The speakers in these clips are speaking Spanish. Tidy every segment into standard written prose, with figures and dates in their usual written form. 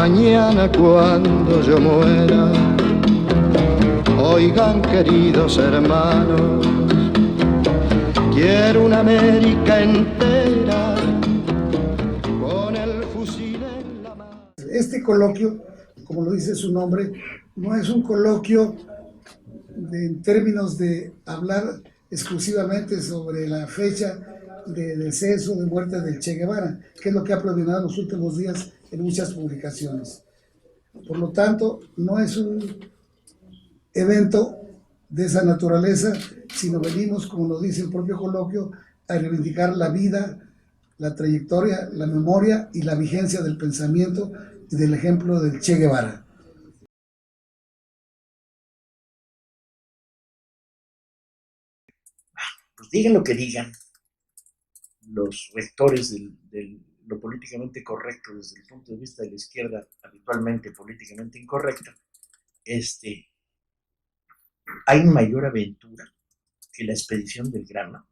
mañana cuando yo muera, oigan queridos hermanos, quiero una América entera con el fusil en la mano. Este coloquio, como lo dice su nombre, no es un coloquio en términos de hablar exclusivamente sobre la fecha de deceso, de muerte del Che Guevara, que es lo que ha predominado en los últimos días en muchas publicaciones. Por lo tanto, no es un evento de esa naturaleza, sino venimos, como nos dice el propio coloquio, a reivindicar la vida, la trayectoria, la memoria y la vigencia del pensamiento y del ejemplo del Che Guevara. Pues digan lo que digan los rectores de lo políticamente correcto desde el punto de vista de la izquierda, habitualmente políticamente incorrecta, hay mayor aventura que la expedición del grano.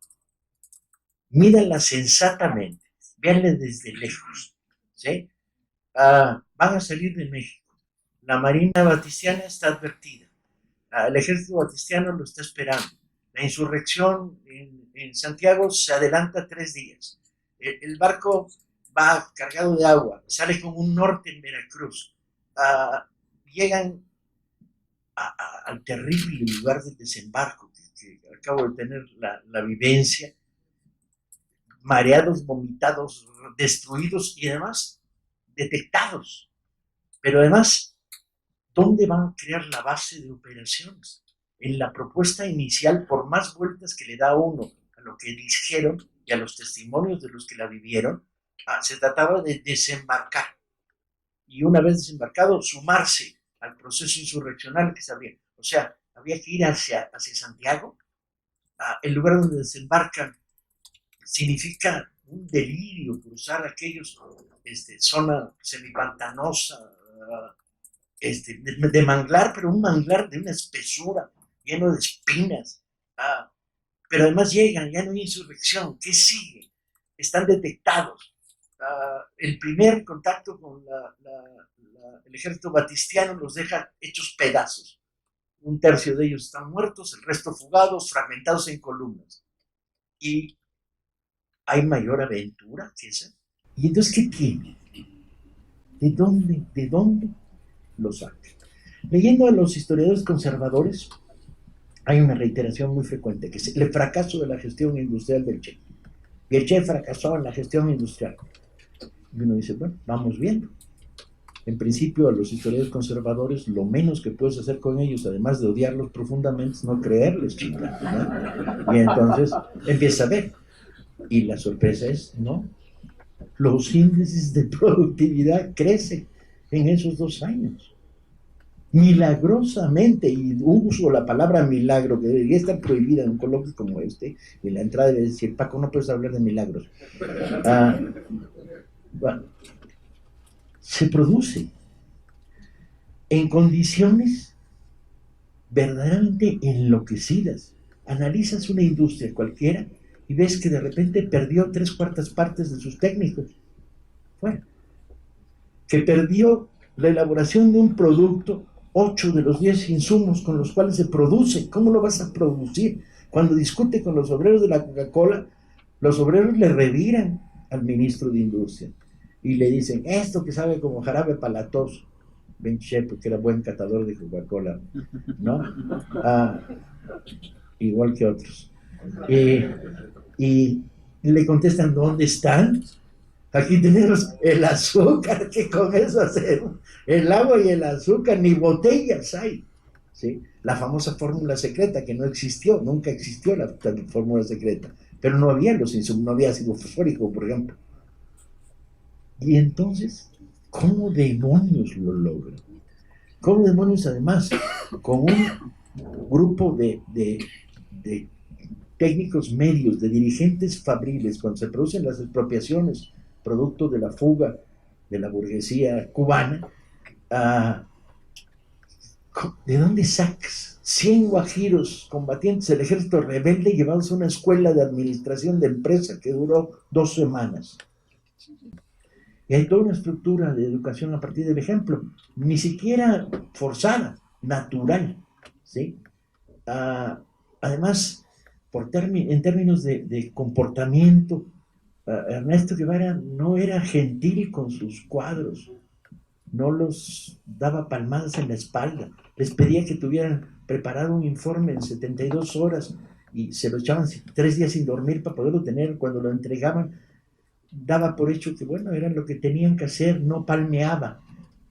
Mírenla sensatamente, véanla desde lejos, ¿sí? Van a salir de México, la Marina Batistiana está advertida, el ejército batistiano lo está esperando, la insurrección en Santiago se adelanta 3 días, el barco va cargado de agua, sale con un norte en Veracruz, llegan al terrible lugar del desembarco, que acabo de tener la vivencia, mareados, vomitados, destruidos y además detectados. Pero además, ¿dónde van a crear la base de operaciones? En la propuesta inicial, por más vueltas que le da uno a lo que dijeron y a los testimonios de los que la vivieron, se trataba de desembarcar. Y una vez desembarcado, sumarse al proceso insurreccional que se había. O sea, había que ir hacia Santiago. El lugar donde desembarcan significa un delirio, cruzar aquellos zona semipantanosa, de manglar, pero un manglar de una espesura, lleno de espinas. Pero además llegan, ya no hay insurrección. ¿Qué sigue? Están detectados. El primer contacto con el ejército batistiano los deja hechos pedazos. 1/3 de ellos están muertos, el resto fugados, fragmentados en columnas. Y hay mayor aventura que esa. ¿Y entonces qué tiene? ¿De dónde lo saca? Leyendo a los historiadores conservadores, hay una reiteración muy frecuente, que es el fracaso de la gestión industrial del Che. Y el Che fracasó en la gestión industrial. Y uno dice, bueno, vamos viendo. En principio, a los historiadores conservadores, lo menos que puedes hacer con ellos, además de odiarlos profundamente, es no creerles, chingada, ¿no? Y entonces empieza a ver. Y la sorpresa es, no, los índices de productividad crecen en esos 2 años. Milagrosamente, y uso la palabra milagro, que debería estar prohibida en un coloquio como este, y en la entrada debe decir, Paco, no puedes hablar de milagros. Bueno, se produce en condiciones verdaderamente enloquecidas. Analizas una industria cualquiera y ves que de repente perdió 3/4 partes de sus técnicos. Bueno, que perdió la elaboración de un producto, 8 de los 10 insumos con los cuales se produce. ¿Cómo lo vas a producir? Cuando discute con los obreros de la Coca-Cola, los obreros le reviran al ministro de Industria y le dicen, esto que sabe como jarabe para la tos, Ben Shep, que era buen catador de Coca-Cola, ¿no? Igual que otros. Y le contestan, ¿dónde están? Aquí tenemos el azúcar, que con eso hacemos el agua y el azúcar, ni botellas hay, ¿sí? La famosa fórmula secreta, que no existió, nunca existió la fórmula secreta, pero no había los insumos, no había ácido fosfórico, por ejemplo. Y entonces, ¿cómo demonios lo logran? ¿Cómo demonios, además, con un grupo de técnicos medios, de dirigentes fabriles, cuando se producen las expropiaciones, producto de la fuga de la burguesía cubana, ¿de dónde sacas 100 guajiros combatientes del ejército rebelde llevados a una escuela de administración de empresa que duró 2 semanas? Y hay toda una estructura de educación a partir del ejemplo, ni siquiera forzada, natural, ¿sí? Además, en términos de comportamiento, Ernesto Guevara no era gentil con sus cuadros, no los daba palmadas en la espalda, les pedía que tuvieran preparado un informe en 72 horas y se lo echaban 3 días sin dormir para poderlo tener. Cuando lo entregaban, daba por hecho que, bueno, era lo que tenían que hacer, no palmeaba,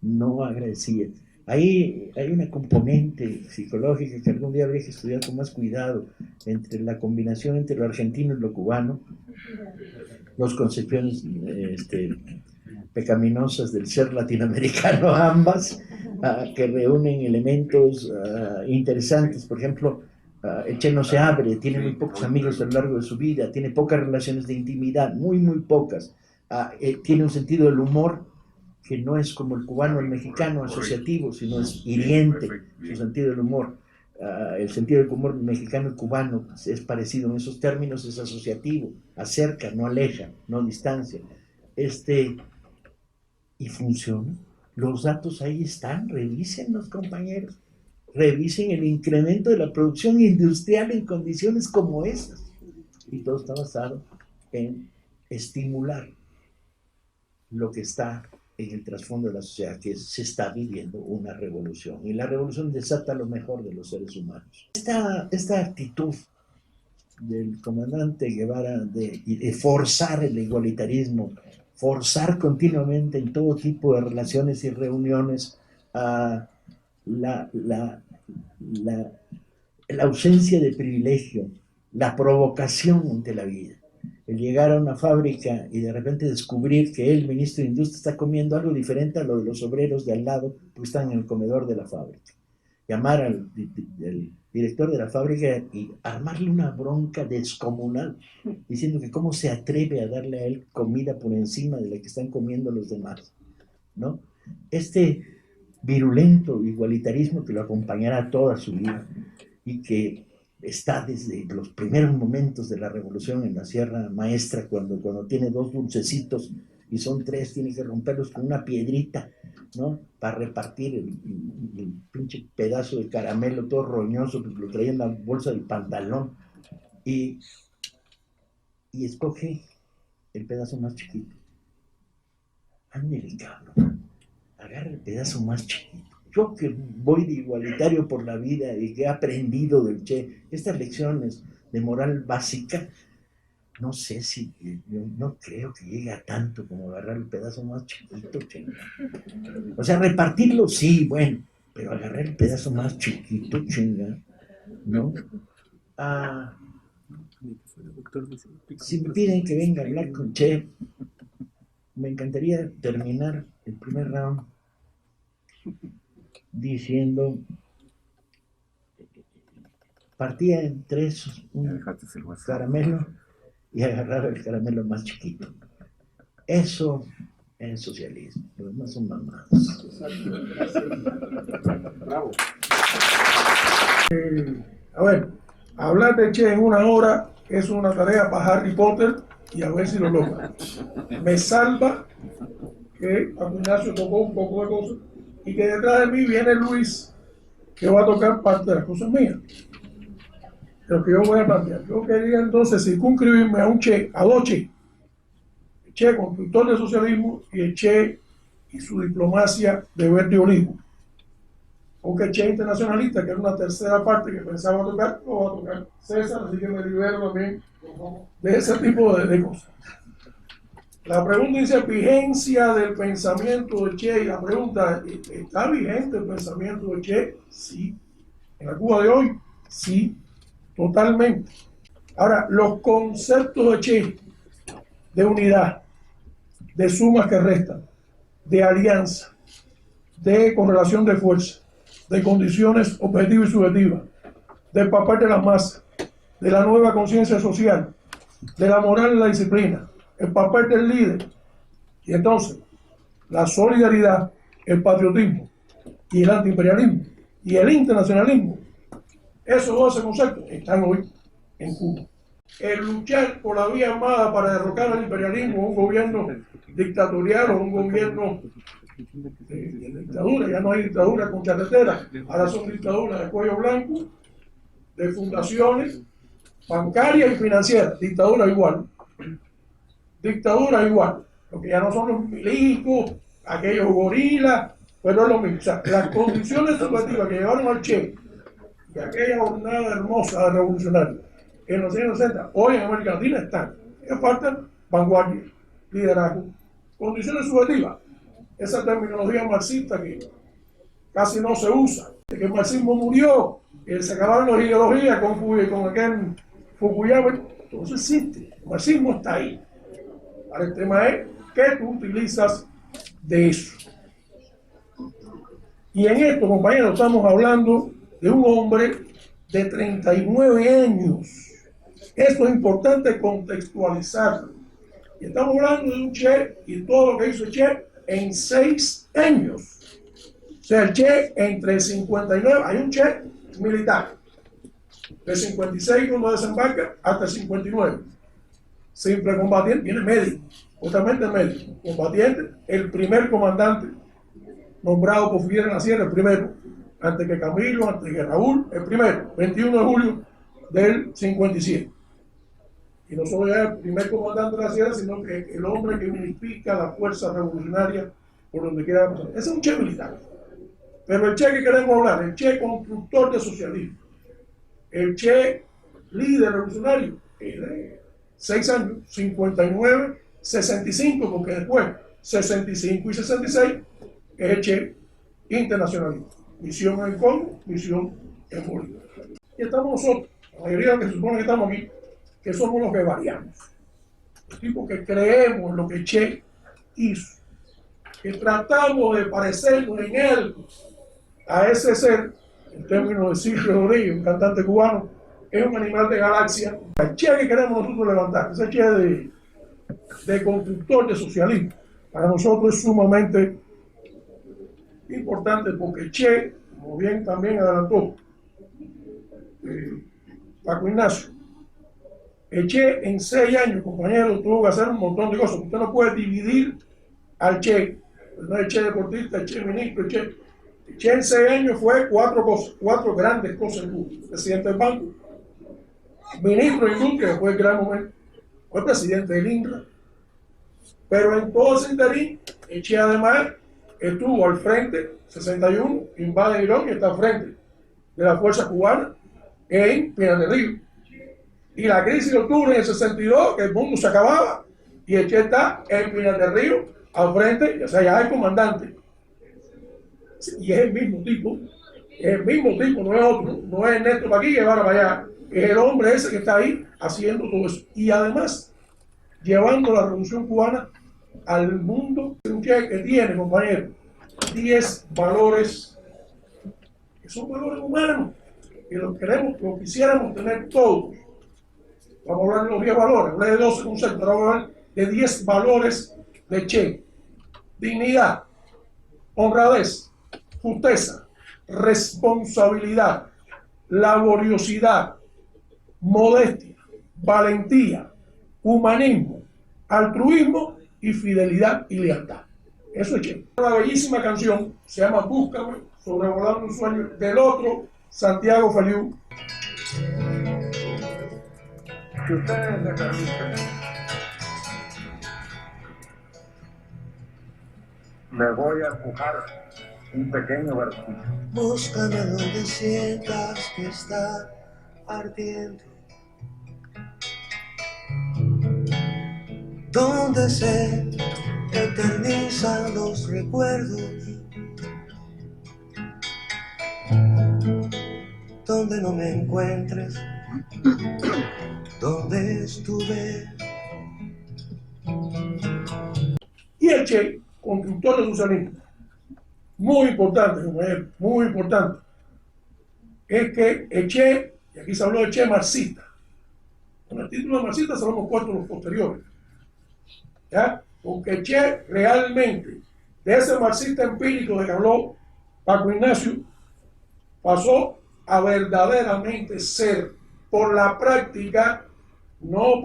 no agradecía. Ahí hay una componente psicológica que algún día habría que estudiar con más cuidado, entre la combinación entre lo argentino y lo cubano, dos concepciones pecaminosas del ser latinoamericano, ambas, que reúnen elementos interesantes. Por ejemplo, el Che no se abre, tiene muy pocos amigos a lo largo de su vida, tiene pocas relaciones de intimidad, muy pocas. Tiene un sentido del humor que no es como el cubano o el mexicano asociativo, sino es hiriente su sentido del humor. El sentido del humor mexicano y cubano es parecido en esos términos, es asociativo, acerca, no aleja, no distancia. Y funciona. Los datos ahí están, revisen los compañeros, revisen el incremento de la producción industrial en condiciones como esas. Y todo está basado en estimular lo que está en el trasfondo de la sociedad, que se está viviendo una revolución. Y la revolución desata lo mejor de los seres humanos. Esta actitud del comandante Guevara de forzar el igualitarismo, forzar continuamente en todo tipo de relaciones y reuniones la ausencia de privilegio, la provocación ante la vida. El llegar a una fábrica y de repente descubrir que el ministro de Industria está comiendo algo diferente a lo de los obreros de al lado, porque están en el comedor de la fábrica. Llamar al director de la fábrica y armarle una bronca descomunal, diciendo que cómo se atreve a darle a él comida por encima de la que están comiendo los demás, ¿no? Este virulento igualitarismo que lo acompañará toda su vida y que está desde los primeros momentos de la revolución en la Sierra Maestra, cuando tiene 2 dulcecitos y son 3, tiene que romperlos con una piedrita, ¿no? Para repartir el pinche pedazo de caramelo todo roñoso que lo traía en la bolsa del pantalón, y escoge el pedazo más chiquito. Ándale, cabrón, agarra el pedazo más chiquito. Yo que voy de igualitario por la vida y que he aprendido del Che estas lecciones de moral básica, no sé si, yo no creo que llegue a tanto como agarrar el pedazo más chiquito, chinga. O sea, repartirlo sí, bueno, pero agarrar el pedazo más chiquito, chinga, ¿no? Si me piden que venga a hablar con Che, me encantaría terminar el primer round diciendo, partía en 3 un caramelo y agarraba el caramelo más chiquito. Eso es socialismo, lo demás son mamadas. Bravo. A ver, hablar de Che en 1 hora es una tarea para Harry Potter y a ver si lo logra. Me salva que Paco Ignacio tocó un poco de cosas y que detrás de mí viene Luis, que va a tocar parte de las cosas mías. Lo que yo voy a plantear. Yo quería entonces circunscribirme a un Che, a 2 Che. El Che constructor del socialismo y el Che y su diplomacia de verde olivo. Porque el Che internacionalista, que era una tercera parte que pensaba tocar, lo va a tocar César, así que me libero también de ese tipo de cosas. La pregunta dice vigencia del pensamiento de Che, y la pregunta, ¿está vigente el pensamiento de Che? Sí. En la Cuba de hoy, sí, totalmente. Ahora, los conceptos de Che, de unidad, de sumas que restan, de alianza, de correlación de fuerza, de condiciones objetivas y subjetivas, del papel de las masas, de la nueva conciencia social, de la moral y la disciplina, el papel del líder, y entonces la solidaridad, el patriotismo y el antiimperialismo y el internacionalismo, esos 12 conceptos están hoy en Cuba. el luchar por la vía armada para derrocar al imperialismo, un gobierno dictatorial o un gobierno de dictadura. Ya no hay dictadura con carretera, ahora son dictaduras de cuello blanco, de fundaciones bancarias y financieras, dictadura igual. Dictadura igual, lo que ya no son los milicos, aquellos gorilas, pero es lo mismo. O sea, las condiciones subjetivas que llevaron al Che de aquella jornada hermosa de revolucionarios en los años 60, hoy en América Latina están. Que faltan vanguardia, liderazgo, condiciones subjetivas. Esa terminología marxista que casi no se usa, de que el marxismo murió, que se acabaron las ideologías con aquel Fukuyama, entonces existe, el marxismo está ahí. Ahora el tema es qué tú utilizas de eso. Y en esto, compañeros, estamos hablando de un hombre de 39 años. Esto es importante contextualizarlo. Y estamos hablando de un Che y todo lo que hizo el Che en 6 años. O sea, el Che entre 59, hay un Che militar, de 56 cuando desembarca hasta 59. Simple combatiente, viene médico, justamente médico, combatiente, el primer comandante nombrado por Fidel en la Sierra, el primero, antes que Camilo, antes que Raúl, el primero, 21 de julio del 57. Y no solo ya el primer comandante de la Sierra, sino que el hombre que unifica la fuerza revolucionaria por donde quiera pasar. Ese es un Che militar. Pero el Che que queremos hablar, el Che constructor de socialismo, el Che líder revolucionario, es de 6 años, 59, 65, porque después 65 y 66 es el Che internacionalista. Misión en Congo, misión en Bolivia. Y estamos nosotros, la mayoría de los que se supone que estamos aquí, que somos los que variamos. Los tipos que creemos en lo que Che hizo, que tratamos de parecernos en él a ese ser, en términos de Silvio Rodríguez, un cantante cubano, es un animal de galaxia. El Che que queremos nosotros levantar, ese Che de constructor de socialismo, para nosotros es sumamente importante porque Che, como bien también adelantó Paco Ignacio, el Che en 6 años, compañero, tuvo que hacer un montón de cosas. Usted no puede dividir al Che, no el Che deportista, el Che ministro, el Che en 6 años fue 4 cosas, 4 grandes cosas en Cuba. Presidente del banco, ministro de Industria, que fue el gran momento, fue presidente del INRA, pero en todo ese interín, el Che además estuvo al frente, 61, invade Irán y está al frente de la fuerza cubana en Pinar del Río. Y la crisis de octubre en el 62, que el mundo se acababa, y el Che está en Pinar del Río, al frente, o sea, ya es comandante. Y es el mismo tipo, no es otro, no es Ernesto Paquí que va para allá, es el hombre ese que está ahí haciendo todo eso. Y además, llevando la revolución cubana al mundo, un Che que tiene, compañero, 10 valores, que son valores humanos, que los queremos, lo quisiéramos tener todos. Vamos a hablar de los 10 valores, hablé de 12 conceptos, ahora vamos a hablar de 10 valores de Che. Dignidad, honradez, justeza, responsabilidad, laboriosidad, modestia, valentía, humanismo, altruismo y fidelidad y lealtad. Eso es Che. Una bellísima canción, se llama Búscame, sobrevolando un sueño, del otro Santiago Feliu. Si ustedes me permiten, me voy a empujar un pequeño versículo. Búscame donde sientas que está ardiendo, donde se eternizan los recuerdos, donde no me encuentres, donde estuve. Y el Che, constructor de socialismo, muy importante, compañero, muy importante, es que el Che, y aquí se habló de Che marxista, con el título de marxista se lo hemos puesto los posteriores, ¿ya? Porque el Che realmente, de ese marxista empírico de que habló Paco Ignacio, pasó a verdaderamente ser, por la práctica, no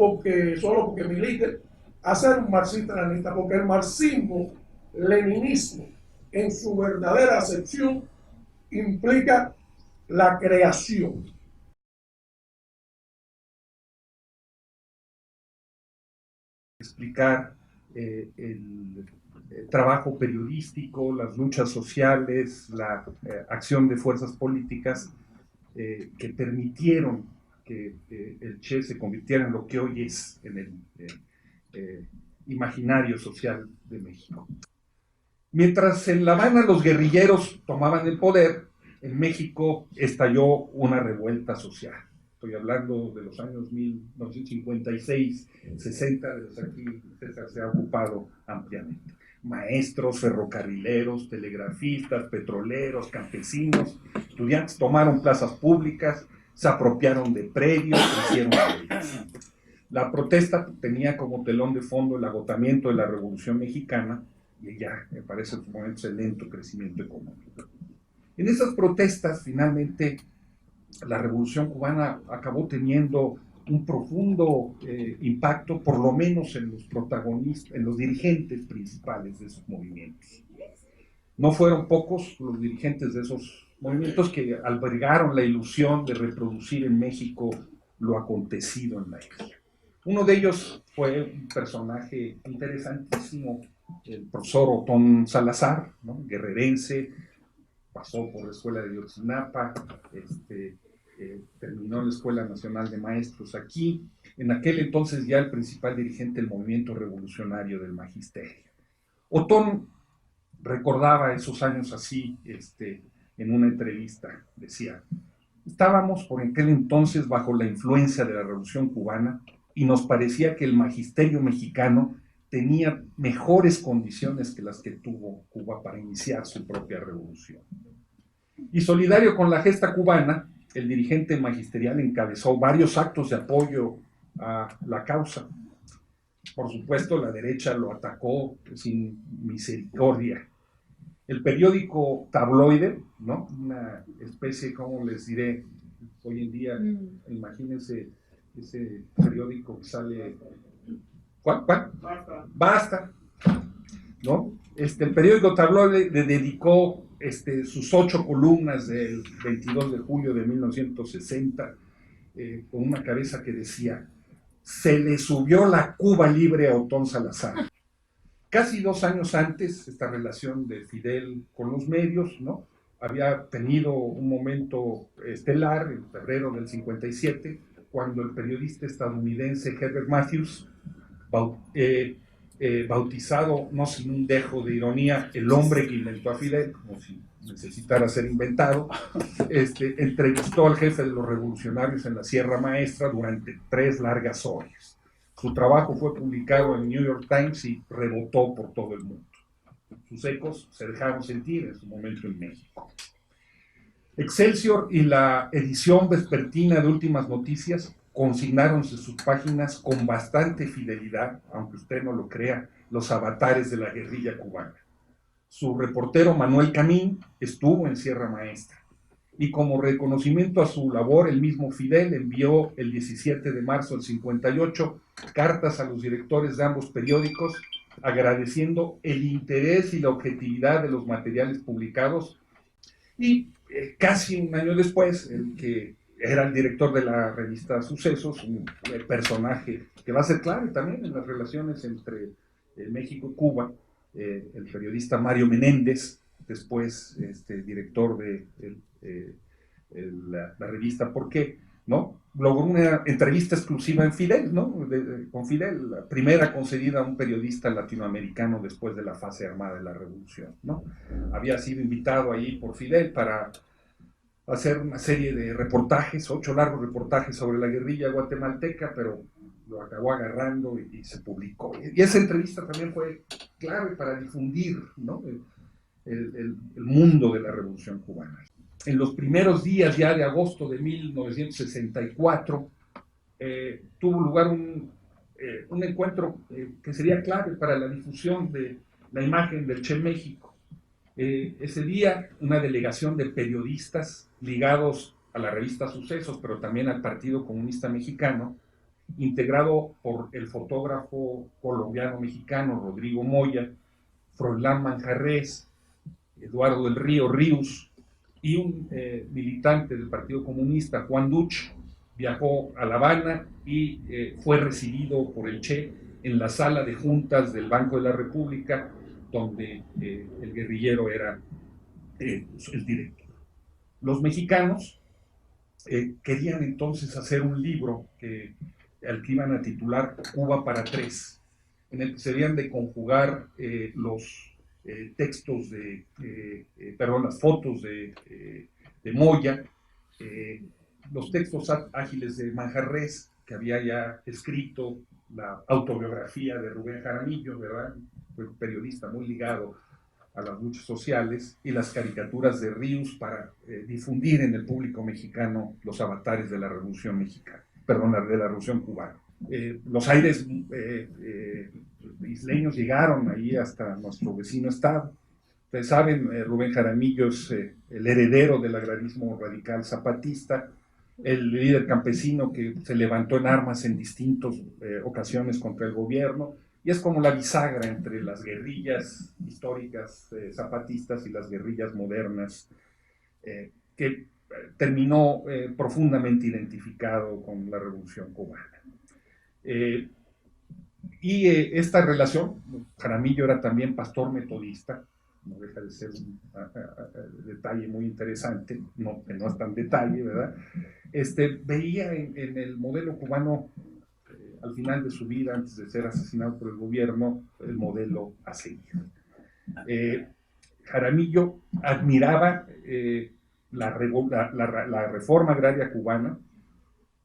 solo porque milite, a ser un marxista-leninista, porque el marxismo-leninismo en su verdadera acepción implica la creación. Explicar el trabajo periodístico, las luchas sociales, la acción de fuerzas políticas que permitieron que el Che se convirtiera en lo que hoy es en el imaginario social de México. Mientras en La Habana los guerrilleros tomaban el poder, en México estalló una revuelta social. Estoy hablando de los años 1956, 60, de los aquí César se ha ocupado ampliamente. Maestros, ferrocarrileros, telegrafistas, petroleros, campesinos, estudiantes tomaron plazas públicas, se apropiaron de predios, hicieron leyes. La protesta tenía como telón de fondo el agotamiento de la Revolución Mexicana y ya, me parece, en su momento, el lento crecimiento económico. En esas protestas, finalmente, la Revolución Cubana acabó teniendo un profundo impacto, por lo menos en los protagonistas, en los dirigentes principales de esos movimientos. No fueron pocos los dirigentes de esos movimientos que albergaron la ilusión de reproducir en México lo acontecido en la isla. Uno de ellos fue un personaje interesantísimo, el profesor Otón Salazar, ¿no? Guerrerense, pasó por la escuela de Ayotzinapa, terminó la Escuela Nacional de Maestros aquí, en aquel entonces ya el principal dirigente del movimiento revolucionario del magisterio. Otón recordaba esos años así, en una entrevista, decía: estábamos por aquel entonces bajo la influencia de la Revolución Cubana y nos parecía que el magisterio mexicano tenía mejores condiciones que las que tuvo Cuba para iniciar su propia revolución. Y solidario con la gesta cubana, el dirigente magisterial encabezó varios actos de apoyo a la causa. Por supuesto, la derecha lo atacó sin misericordia. El periódico tabloide, ¿no? Una especie, ¿cómo les diré? Hoy en día, imagínense ese periódico que sale... ¿Cuál? Basta. ¿No? El periódico tabloide le dedicó sus 8 columnas del 22 de julio de 1960 con una cabeza que decía: se le subió la Cuba libre a Otón Salazar. Casi 2 años antes, esta relación de Fidel con los medios, ¿no? Había tenido un momento estelar en febrero del 57, cuando el periodista estadounidense Herbert Matthews, bautizado, no sin un dejo de ironía, el hombre que inventó a Fidel, como si necesitara ser inventado, entrevistó al jefe de los revolucionarios en la Sierra Maestra durante 3 largas horas. Su trabajo fue publicado en New York Times y rebotó por todo el mundo. Sus ecos se dejaron sentir en su momento en México. Excelsior y la edición vespertina de Últimas Noticias consignaron en sus páginas con bastante fidelidad, aunque usted no lo crea, los avatares de la guerrilla cubana. Su reportero Manuel Camín estuvo en Sierra Maestra y como reconocimiento a su labor, el mismo Fidel envió el 17 de marzo del 58 cartas a los directores de ambos periódicos agradeciendo el interés y la objetividad de los materiales publicados, y casi un año después, el que era el director de la revista Sucesos, un personaje que va a ser clave también en las relaciones entre México y Cuba, el periodista Mario Menéndez, después director de la revista ¿Por qué?, ¿no? Logró una entrevista exclusiva en Fidel, ¿no? Con Fidel, la primera concedida a un periodista latinoamericano después de la fase armada de la revolución, ¿no? Había sido invitado allí por Fidel para hacer una serie de reportajes, 8 largos reportajes sobre la guerrilla guatemalteca, pero lo acabó agarrando y se publicó. Y esa entrevista también fue clave para difundir, ¿no? el mundo de la Revolución Cubana. En los primeros días ya de agosto de 1964 tuvo lugar un encuentro que sería clave para la difusión de la imagen del Che México. Ese día una delegación de periodistas ligados a la revista Sucesos, pero también al Partido Comunista Mexicano, integrado por el fotógrafo colombiano-mexicano Rodrigo Moya, Froilán Manjarrés, Eduardo del Río Ríos y un militante del Partido Comunista, Juan Duch. Viajó a La Habana y fue recibido por el Che en la sala de juntas del Banco de la República, donde el guerrillero era el director. Los mexicanos querían entonces hacer un libro al que iban a titular Cuba para tres, en el que se habían de conjugar los textos las fotos de Moya, los textos ágiles de Manjarrés, que había ya escrito la autobiografía de Rubén Jaramillo, ¿verdad? Fue un periodista muy ligado a las luchas sociales, y las caricaturas de Ríos para difundir en el público mexicano los avatares de la Revolución Mexicana, perdón, de la Revolución Cubana. Los aires isleños llegaron ahí hasta nuestro vecino estado. Ustedes saben, Rubén Jaramillo es el heredero del agrarismo radical zapatista, el líder campesino que se levantó en armas en distintas ocasiones contra el gobierno, y es como la bisagra entre las guerrillas históricas zapatistas y las guerrillas modernas, que terminó profundamente identificado con la Revolución Cubana. Esta relación, Jaramillo era también pastor metodista, no deja de ser un detalle muy interesante, que no es tan detalle, ¿verdad? Veía en el modelo cubano, al final de su vida, antes de ser asesinado por el gobierno, el modelo a seguir. Jaramillo admiraba la reforma agraria cubana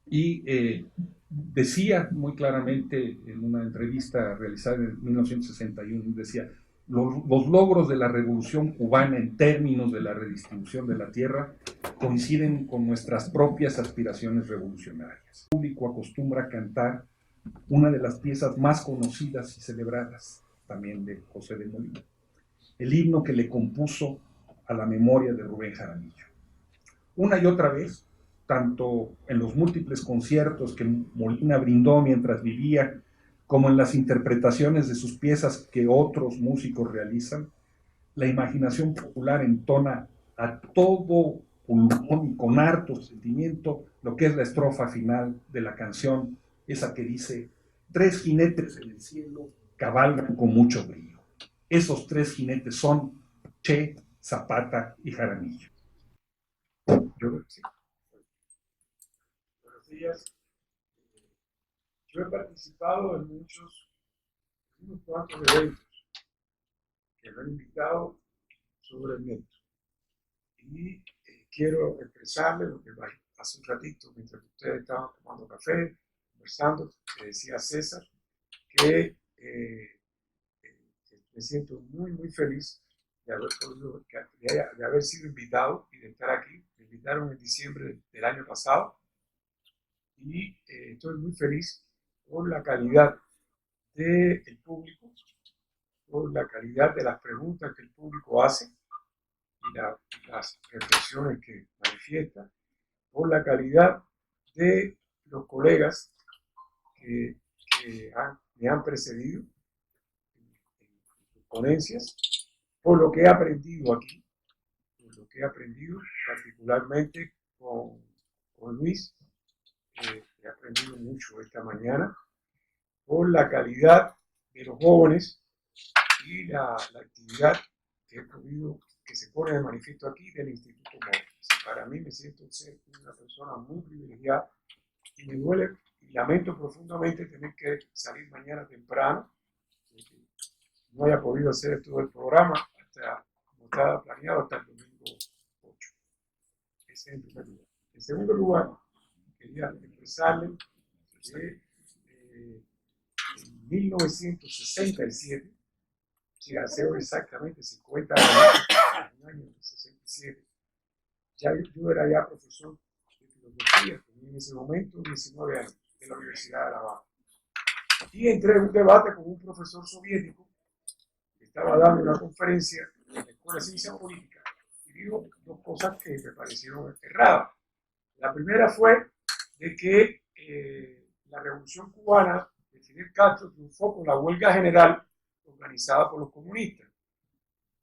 y decía muy claramente en una entrevista realizada en 1961, decía: los logros de la revolución cubana en términos de la redistribución de la tierra coinciden con nuestras propias aspiraciones revolucionarias. El público acostumbra a cantar una de las piezas más conocidas y celebradas también de José de Molina, el himno que le compuso a la memoria de Rubén Jaramillo. Una y otra vez, tanto en los múltiples conciertos que Molina brindó mientras vivía, como en las interpretaciones de sus piezas que otros músicos realizan, la imaginación popular entona a todo pulmón y con harto sentimiento lo que es la estrofa final de la canción, esa que dice: tres jinetes en el cielo cabalgan con mucho brío. Esos tres jinetes son Che, Zapata y Jaramillo. Buenos días. Yo he participado en unos cuantos eventos que me han invitado sobre el método. Y quiero expresarle lo que hace un ratito, mientras ustedes estaban tomando café, conversando, que decía César, que me siento muy, muy feliz de haber sido invitado y de estar aquí. Me invitaron en diciembre del año pasado y estoy muy feliz por la calidad del público, por la calidad de las preguntas que el público hace y las reflexiones que manifiesta, por la calidad de los colegas que me han precedido en sus ponencias, por lo que he aprendido aquí, por lo que he aprendido particularmente con Luis. He aprendido mucho esta mañana, por la calidad de los jóvenes y la actividad que se pone de manifiesto aquí del Instituto Móvil. Para mí me siento ser una persona muy privilegiada y me duele y lamento profundamente tener que salir mañana temprano, no haya podido hacer todo el programa como estaba planeado hasta el domingo 8. Ese es el primer lugar. En segundo lugar, quería expresarle que en 1967, si hace exactamente 50 años, en el año 67, yo era ya profesor de filosofía, tenía en ese momento 19 años, en la Universidad de Alabama. Y entré en un debate con un profesor soviético que estaba dando una conferencia en la Escuela de Ciencia Política y dijo dos cosas que me parecieron erradas. La primera fue de que la revolución cubana de Fidel Castro triunfó por la huelga general organizada por los comunistas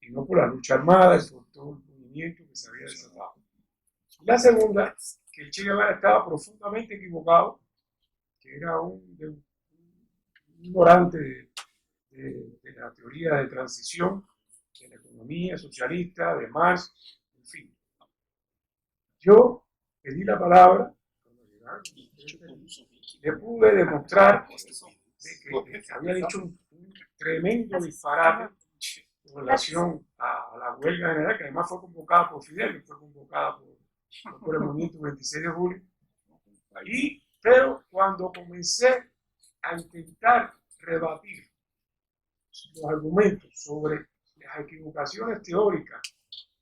y no por la lucha armada y por todo el movimiento que se había desatado. Y la segunda, que el Che Guevara estaba profundamente equivocado, que era un ignorante de la teoría de transición, de la economía socialista, de Marx, en fin. Yo pedí la palabra, le pude demostrar de que había dicho un tremendo disparate con relación a la huelga general, que además fue convocada por Fidel, que fue convocada por el movimiento 26 de julio. Pero cuando comencé a intentar rebatir los argumentos sobre las equivocaciones teóricas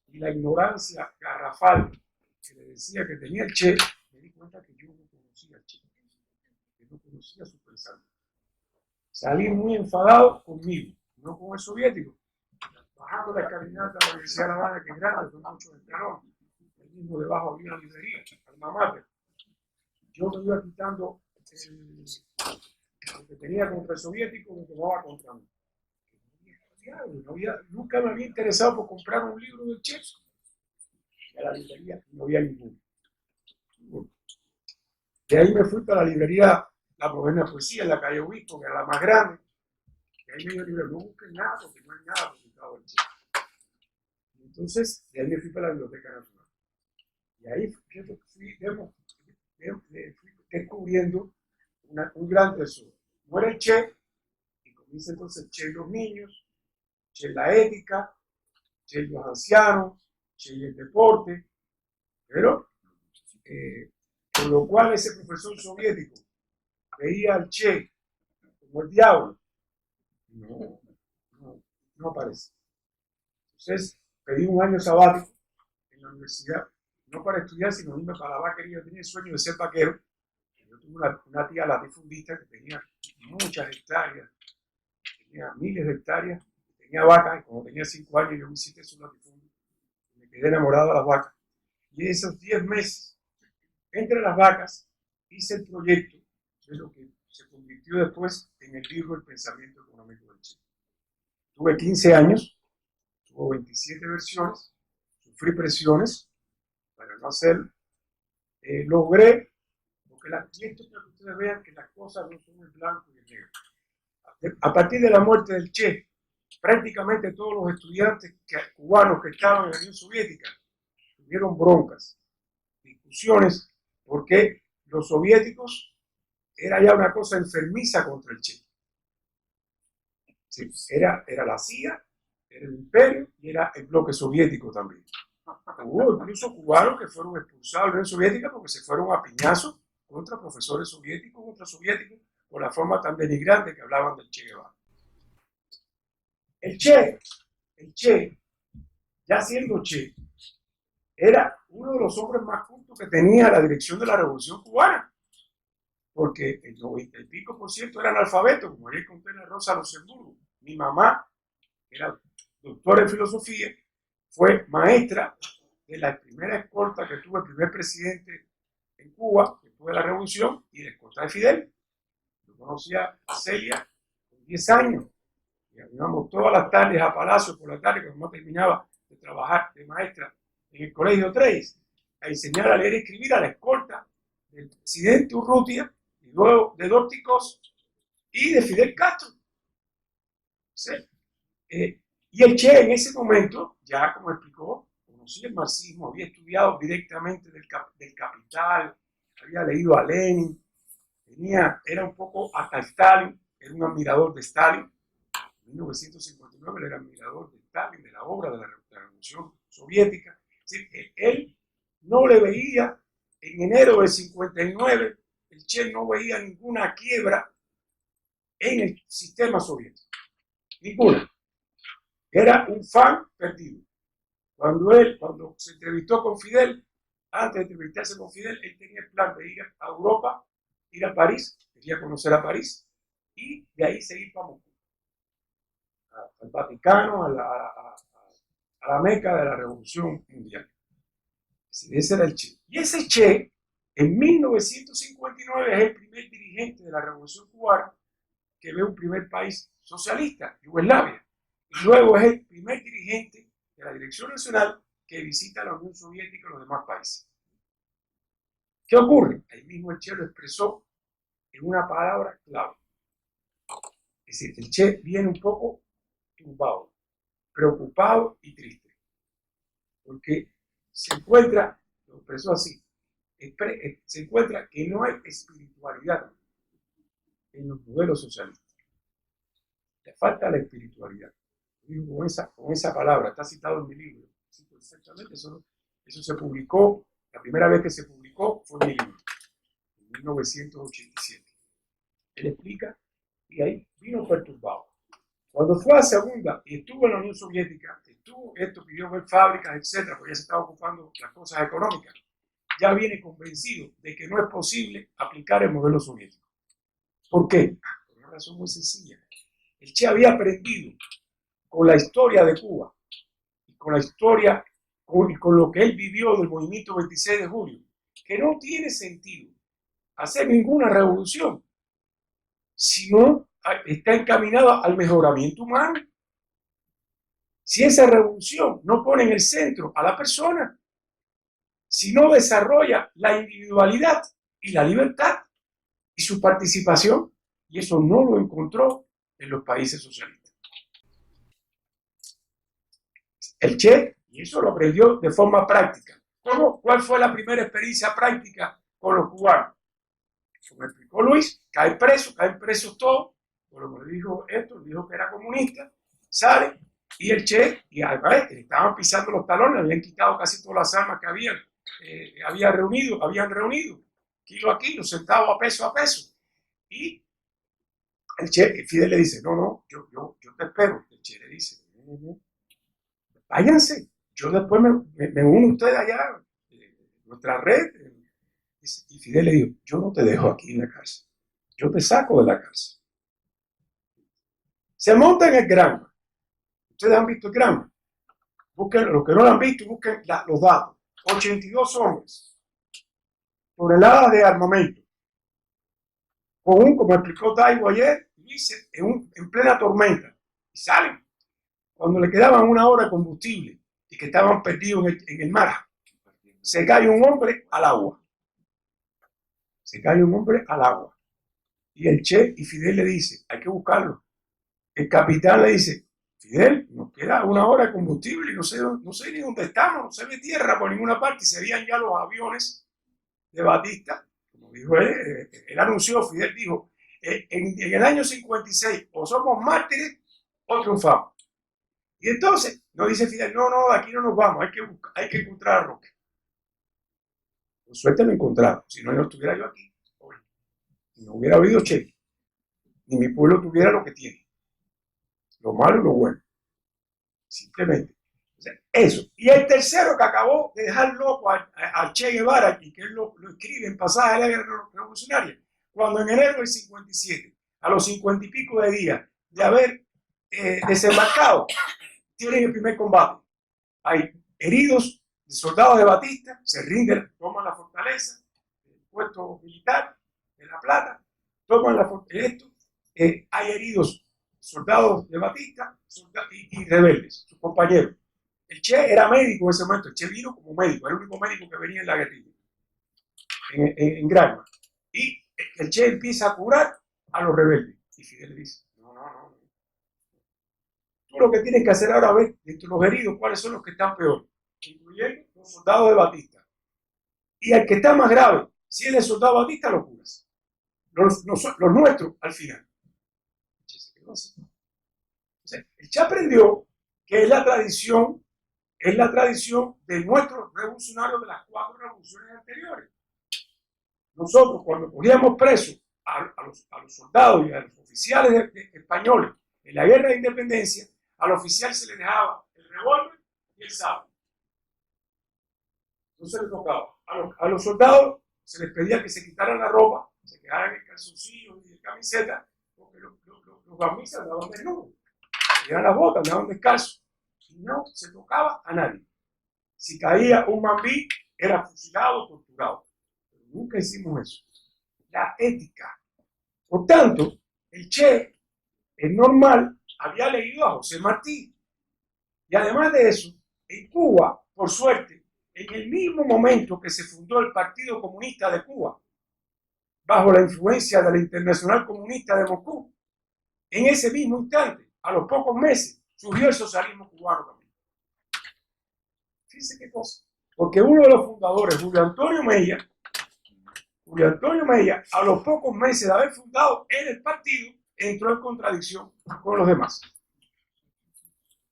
y la ignorancia garrafal que le decía que tenía el Che, me di cuenta que yo no conocía al Che, que no conocía su pensamiento. Salí muy enfadado conmigo, no con el soviético. Bajando la escalinata de la Universidad de La Habana, que es grande, son muchos escalones, el mismo debajo había una librería, Alma Mater. Yo me iba quitando lo que tenía contra el soviético, me tomaba contra mí. Nunca me había interesado por comprar un libro del Che. A la librería no había ninguno. De ahí me fui para la librería La Moderna Poesía, en la calle Obispo, que era la más grande. Y ahí me dijo, no busquen nada, porque no hay nada publicado del Che. Entonces, de ahí me fui para la Biblioteca Nacional. Y ahí fui descubriendo un gran tesoro. Muere el Che, y comienza entonces Che y los niños, Che y la ética, Che y los ancianos, Che y el deporte, pero con lo cual ese profesor soviético veía al Che como el diablo, no aparece. Entonces pedí un año sabático en la universidad, no para estudiar, sino irme para la vaquería. Yo tenía el sueño de ser vaquero. Yo tuve una tía latifundista que tenía muchas hectáreas, tenía miles de hectáreas, tenía vacas, y cuando tenía 5 años yo visité su latifundio, me quedé enamorado de las vacas. Y esos 10 meses, entre las vacas, hice el proyecto de lo que se convirtió después en el libro El pensamiento económico del Che. Tuve 15 años, tuvo 27 versiones, sufrí presiones para no hacerlo. Logré, porque esto es para que ustedes vean que las cosas no son en blanco y en negro. A partir de la muerte del Che, prácticamente todos los estudiantes cubanos que estaban en la Unión Soviética tuvieron broncas, discusiones, porque los soviéticos era ya una cosa enfermiza contra el Che. Sí, era la CIA, era el imperio y era el bloque soviético también. Hubo incluso cubanos que fueron expulsados de la Unión Soviética porque se fueron a piñazos contra profesores soviéticos, contra soviéticos, por la forma tan denigrante que hablaban del Che Guevara. El Che, ya siendo Che, era uno de los hombres más cultos que tenía la dirección de la Revolución Cubana, porque el 90 y pico % era analfabeto, como ayer conté en la Rosa Luxemburgo. Mi mamá era doctora en filosofía, fue maestra de la primera escolta que tuvo el primer presidente en Cuba después de la Revolución y la escolta de Fidel. Yo conocía a Celia con 10 años y íbamos todas las tardes a Palacio por la tarde, cuando no terminaba de trabajar de maestra en el Colegio Treyes, a enseñar a leer y escribir a la escolta del presidente Urrutia y luego de Dórticos y de Fidel Castro. ¿Sí? Y el Che en ese momento, ya como explicó, conocía el marxismo, había estudiado directamente del Capital, había leído a Lenin, era un poco hasta Stalin, era un admirador de Stalin. En 1959 él era admirador de Stalin, de la obra de la Revolución Soviética. Es decir, él no le veía, en enero del 59, el Che no veía ninguna quiebra en el sistema soviético. Ninguna. Era un fan perdido. Cuando se entrevistó con Fidel, antes de entrevistarse con Fidel, él tenía el plan de ir a Europa, ir a París, quería conocer a París, y de ahí seguir para Moscú, al Vaticano, a la meca de la Revolución Mundial. Ese era el Che. Y ese Che En 1959 es el primer dirigente de la Revolución Cubana que ve un primer país socialista, Yugoslavia. Y luego es el primer dirigente de la Dirección Nacional que visita la Unión Soviética y los demás países. ¿Qué ocurre? Ahí mismo el Che lo expresó en una palabra clave. Es decir, el Che viene un poco turbado, preocupado y triste, porque se encuentra, lo expresó así, se encuentra que no hay espiritualidad en los modelos socialistas. Le falta la espiritualidad. Digo con esa palabra, está citado en mi libro. Exactamente, eso se publicó, la primera vez que se publicó fue en mi libro, en 1987. Él explica, y ahí vino perturbado. Cuando fue a segunda y estuvo en la Unión Soviética, pidió ver fábricas, etcétera, porque ya se estaba ocupando las cosas económicas, ya viene convencido de que no es posible aplicar el modelo soviético. ¿Por qué? Por una razón muy sencilla. El Che había aprendido con la historia de Cuba y con la historia y con lo que él vivió del movimiento 26 de julio, que no tiene sentido hacer ninguna revolución si no está encaminada al mejoramiento humano. Si esa revolución no pone en el centro a la persona, si no desarrolla la individualidad y la libertad y su participación, y eso no lo encontró en los países socialistas. El Che, y eso lo aprendió de forma práctica. ¿Cuál fue la primera experiencia práctica con los cubanos? Como explicó Luis, caen presos todos, por lo que dijo esto, dijo que era comunista, sale, y el Che, y además le estaban pisando los talones, habían quitado casi todas las armas que habían reunido, kilo a kilo, centavo a peso, y el Che, Fidel le dice, no, yo te espero. El Che le dice, no, váyanse, yo después me uno a ustedes allá, nuestra red. Y Fidel le dijo, yo no te dejo aquí en la cárcel, yo te saco de la cárcel. Se monta en el Granma. Ustedes han visto el Granma. Busquen, los que no lo han visto, busquen los datos. 82 hombres, toneladas de armamento, como explicó Taibo ayer, dice, en plena tormenta, y salen. Cuando le quedaban 1 hora de combustible y que estaban perdidos en el mar, se cae un hombre al agua. Y el Che y Fidel le dice, hay que buscarlo. El capitán le dice, Fidel, nos queda 1 hora de combustible y no sé ni dónde estamos, no se ve tierra por ninguna parte. Y se veían ya los aviones de Batista. Como dijo él anunció, Fidel dijo, en el año 56 o somos mártires o triunfamos. Y entonces nos dice Fidel, no, de aquí no nos vamos, hay que encontrar a Roque. Por suerte lo encontraron, si no estuviera yo aquí hoy. No hubiera habido Che, ni mi pueblo tuviera lo que tiene. Lo malo y lo bueno. Simplemente. O sea, eso. Y el tercero que acabó de dejar loco a Che Guevara, y que él lo escribe en Pasaje de la Guerra Revolucionaria, cuando en enero del 57, a los 50 y pico de días de haber desembarcado, tienen el primer combate. Hay heridos de soldados de Batista, se rinden, toman la fortaleza, el puesto militar de La Plata, toman la fortaleza. Hay heridos soldados de Batista y rebeldes, sus compañeros. El Che era médico en ese momento, el Che vino como médico, era el único médico que venía en la guerrilla, en Granma. Y el Che empieza a curar a los rebeldes. Y Fidel le dice, no. Tú lo que tienes que hacer ahora es ver entre los heridos cuáles son los que están peor, incluyendo los soldados de Batista. Y al que está más grave, si él es soldado de Batista, lo curas. Los nuestros, al final. O sea, el Che aprendió que es la tradición de nuestros revolucionarios de las 4 revoluciones anteriores. Nosotros, cuando cogíamos presos a los soldados y a los oficiales españoles en la guerra de independencia, al oficial se le dejaba el revólver y el sable. No se le tocaba. A los soldados se les pedía que se quitaran la ropa, se quedaran en calzoncillos y en camiseta, porque los gamisas andaban desnudos, eran las botas, andaban descalzos. Y no se tocaba a nadie. Si caía un mambí, era fusilado o torturado. Pero Nunca hicimos eso. La ética. Por tanto, el Che, es normal, había leído a José Martí. Y además de eso, en Cuba, por suerte, en el mismo momento que se fundó el Partido Comunista de Cuba, bajo la influencia de la Internacional Comunista de Moscú, en ese mismo instante, a los pocos meses, surgió el socialismo cubano también. Fíjense qué cosa. Porque uno de los fundadores, Julio Antonio Mella, a los pocos meses de haber fundado el partido, entró en contradicción con los demás.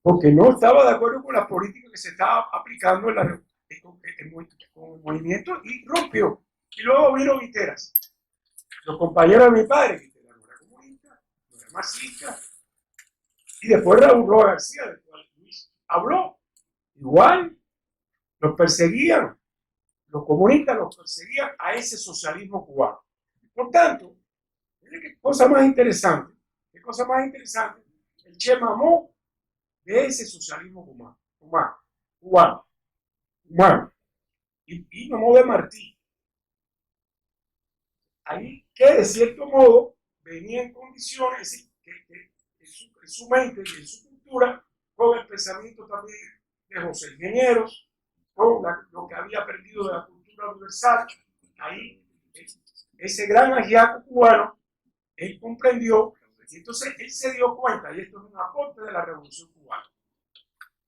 Porque no estaba de acuerdo con las políticas que se estaba aplicando con el movimiento y rompió. Y luego vino Guiteras. Los compañeros de mi padre, Guiteras no era comunista, no era marxista. Y después Raúl Roa García, del cual Luis habló. Igual, los perseguían. Los comunistas los perseguían a ese socialismo cubano. Por tanto, qué cosa más interesante. Qué cosa más interesante. El Che mamó de ese socialismo cubano. Y mamó de Martí. Ahí que de cierto modo venía en condiciones en su mente y en su cultura, con el pensamiento también de José Ingenieros, con lo que había aprendido de la cultura universal. Ahí, ese gran ajiaco cubano, él comprendió, y entonces él se dio cuenta, y esto es un aporte de la Revolución Cubana.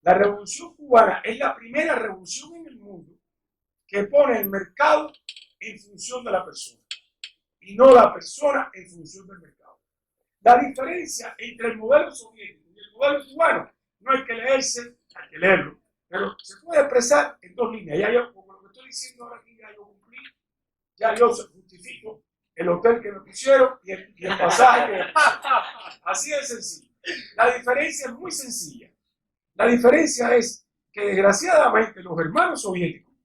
La Revolución Cubana es la primera revolución en el mundo que pone el mercado en función de la persona y no la persona en función del mercado. La diferencia entre el modelo soviético y el modelo cubano no hay que leerse, hay que leerlo, pero se puede expresar en dos líneas. Ya yo, como lo que estoy diciendo ahora aquí, ya yo cumplí, ya yo justifico el hotel que me pusieron y el pasaje que me pusieron. Así de sencillo. La diferencia es muy sencilla. La diferencia es que desgraciadamente los hermanos soviéticos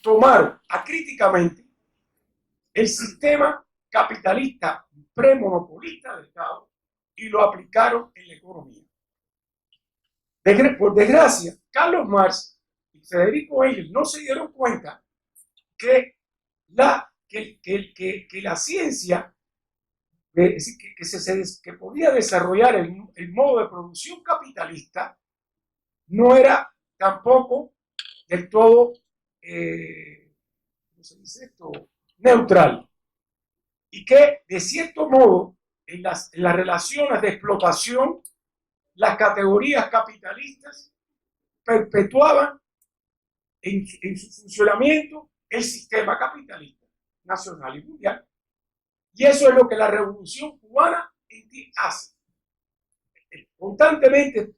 tomaron acríticamente el sistema capitalista premonopolista del Estado y lo aplicaron en la economía. Por desgracia, Carlos Marx y Federico Engels no se dieron cuenta que la ciencia, que podía desarrollar el modo de producción capitalista, no era tampoco del todo, ¿cómo se dice esto?, neutral. Y que, de cierto modo, en las relaciones de explotación, las categorías capitalistas perpetuaban en su funcionamiento el sistema capitalista nacional y mundial. Y eso es lo que la Revolución Cubana hace. Constantemente,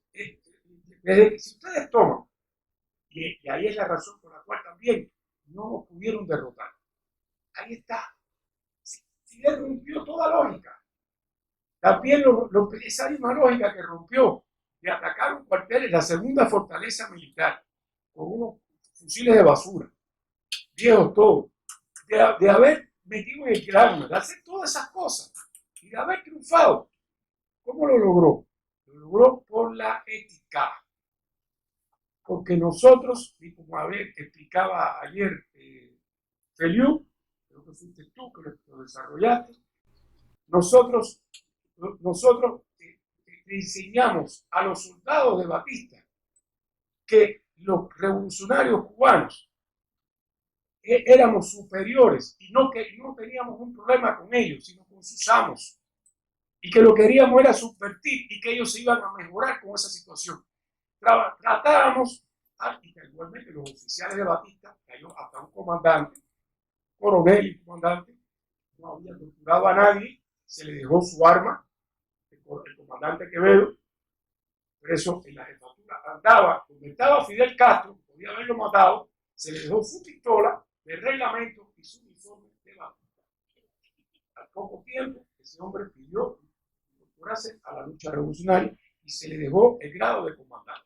desde que si ustedes toman, y ahí es la razón por la cual también no nos pudieron derrotar. Ahí está. Fidel rompió toda lógica. También esa misma lógica que rompió de atacar un cuartel en la segunda fortaleza militar con unos fusiles de basura, viejos todos, de haber metido en el grano, de hacer todas esas cosas y de haber triunfado. ¿Cómo lo logró? Lo logró por la ética. Porque nosotros, y como explicaba ayer Feliu, creo que fuiste tú que lo desarrollaste, nosotros enseñamos a los soldados de Batista que los revolucionarios cubanos éramos superiores y que no teníamos un problema con ellos, sino con sus amos, y que lo que queríamos era subvertir y que ellos se iban a mejorar con esa situación. Tratábamos, y que igualmente los oficiales de Batista, cayó hasta un comandante, coronel y comandante, no había torturado a nadie, se le dejó su arma, el comandante Quevedo, preso en la jefatura, andaba, donde estaba Fidel Castro, podía haberlo matado, se le dejó su pistola de reglamento y su uniforme de Batista. Al poco tiempo, ese hombre pidió incorporarse a la lucha revolucionaria y se le dejó el grado de comandante.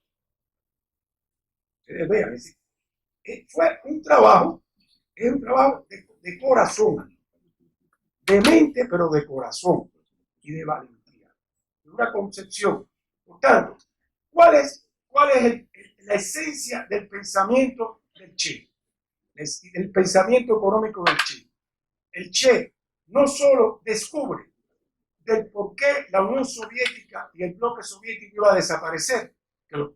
Ustedes vean, es decir, fue un trabajo, es un trabajo de corazón, de mente, pero de corazón y de valentía, de una concepción. Por tanto, ¿cuál es la esencia del pensamiento del Che? el pensamiento económico del Che. El Che no solo descubre del por qué la Unión Soviética y el bloque soviético iba a desaparecer, que lo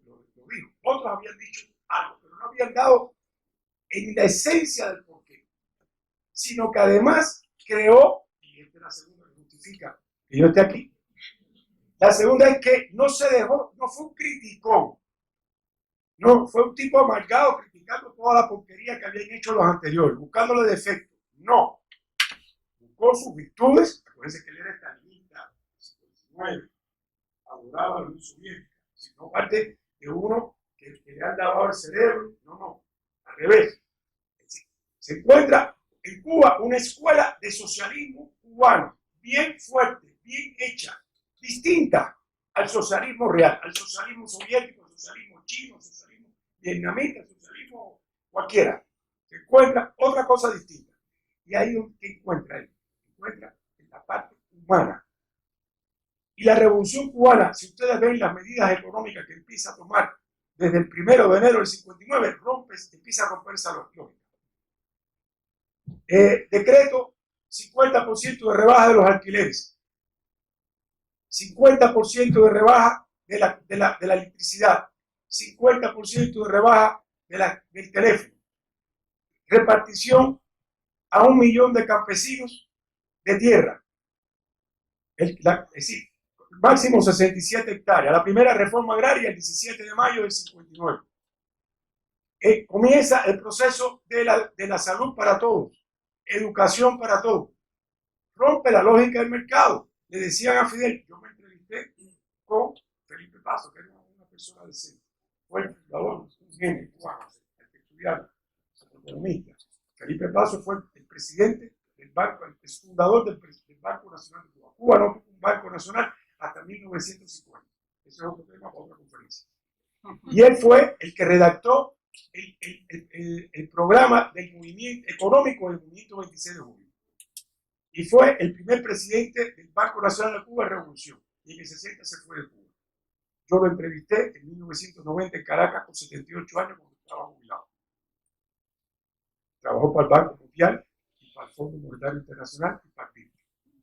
dijo, otros habían dicho algo, pero no habían dado en la esencia del porqué, sino que además creó, y esta es la segunda que justifica que yo esté aquí, la segunda es que no se dejó, no fue un criticón, no, fue un tipo amargado criticando toda la porquería que habían hecho los anteriores, buscándole defectos. No. Buscó sus virtudes. Acuérdense que él era estalinista, 59, abogaba a la Unión Soviética, sino parte de uno que le han lavado el cerebro. No, al revés. Se encuentra en Cuba una escuela de socialismo cubano, bien fuerte, bien hecha, distinta al socialismo real, al socialismo soviético, al socialismo chino, al socialismo vietnamita, al socialismo cualquiera. Se encuentra otra cosa distinta. Y ahí que encuentra él. Encuentra en la parte humana. Y la revolución cubana, si ustedes ven las medidas económicas que empieza a tomar desde el 1 de enero del 59, empieza a romper esa lógica. Decreto 50% de rebaja de los alquileres, 50% de rebaja de la electricidad, 50% de rebaja del teléfono, repartición a 1 millón de campesinos de tierra, es decir, máximo 67 hectáreas, la primera reforma agraria el 17 de mayo del 59. Comienza el proceso de la salud para todos, educación para todos, rompe la lógica del mercado. Le decían a Fidel, yo me entrevisté con Felipe Paso, que era una persona decente, fue el fundador, un genio cubano, el que estudiaba, economista. Felipe Paso fue el presidente del banco, el fundador del Banco Nacional de Cuba. Cuba no tuvo un banco nacional hasta 1950. Eso es otro tema para otra conferencia. Y él fue el que redactó el programa del movimiento económico del movimiento 26 de julio. Y fue el primer presidente del Banco Nacional de Cuba en revolución. Y en el 60 se fue de Cuba. Yo lo entrevisté en 1990 en Caracas con 78 años cuando estaba jubilado. Trabajó para el Banco Mundial y para el Fondo Monetario Internacional y para el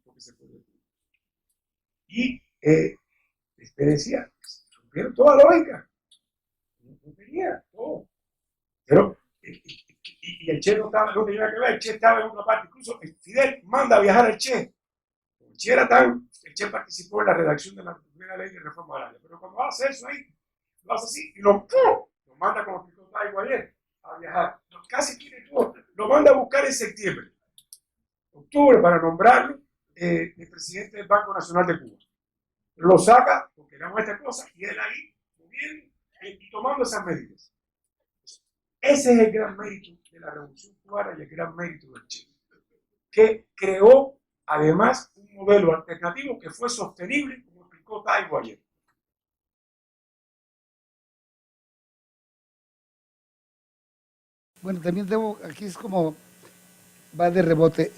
porque se fue de Cuba. Y te decía, rompieron toda lógica. No tenía todo. Pero, y el Che no estaba, no tenía que ver, el Che estaba en otra parte. Incluso Fidel manda a viajar al Che. El Che participó en la redacción de la primera ley de reforma agraria. Pero cuando hace eso ahí, lo hace así y lo manda como explicó Taibo ayer a viajar. Casi tiene todo. Lo manda a buscar en septiembre, octubre, para nombrarlo el presidente del Banco Nacional de Cuba. Lo saca porque era esta cosa y él ahí moviendo y tomando esas medidas. Ese es el gran mérito de la Revolución Cubana y el gran mérito del Che, que creó además un modelo alternativo que fue sostenible, como explicó Taibo ayer. Bueno, también aquí es como va de rebote.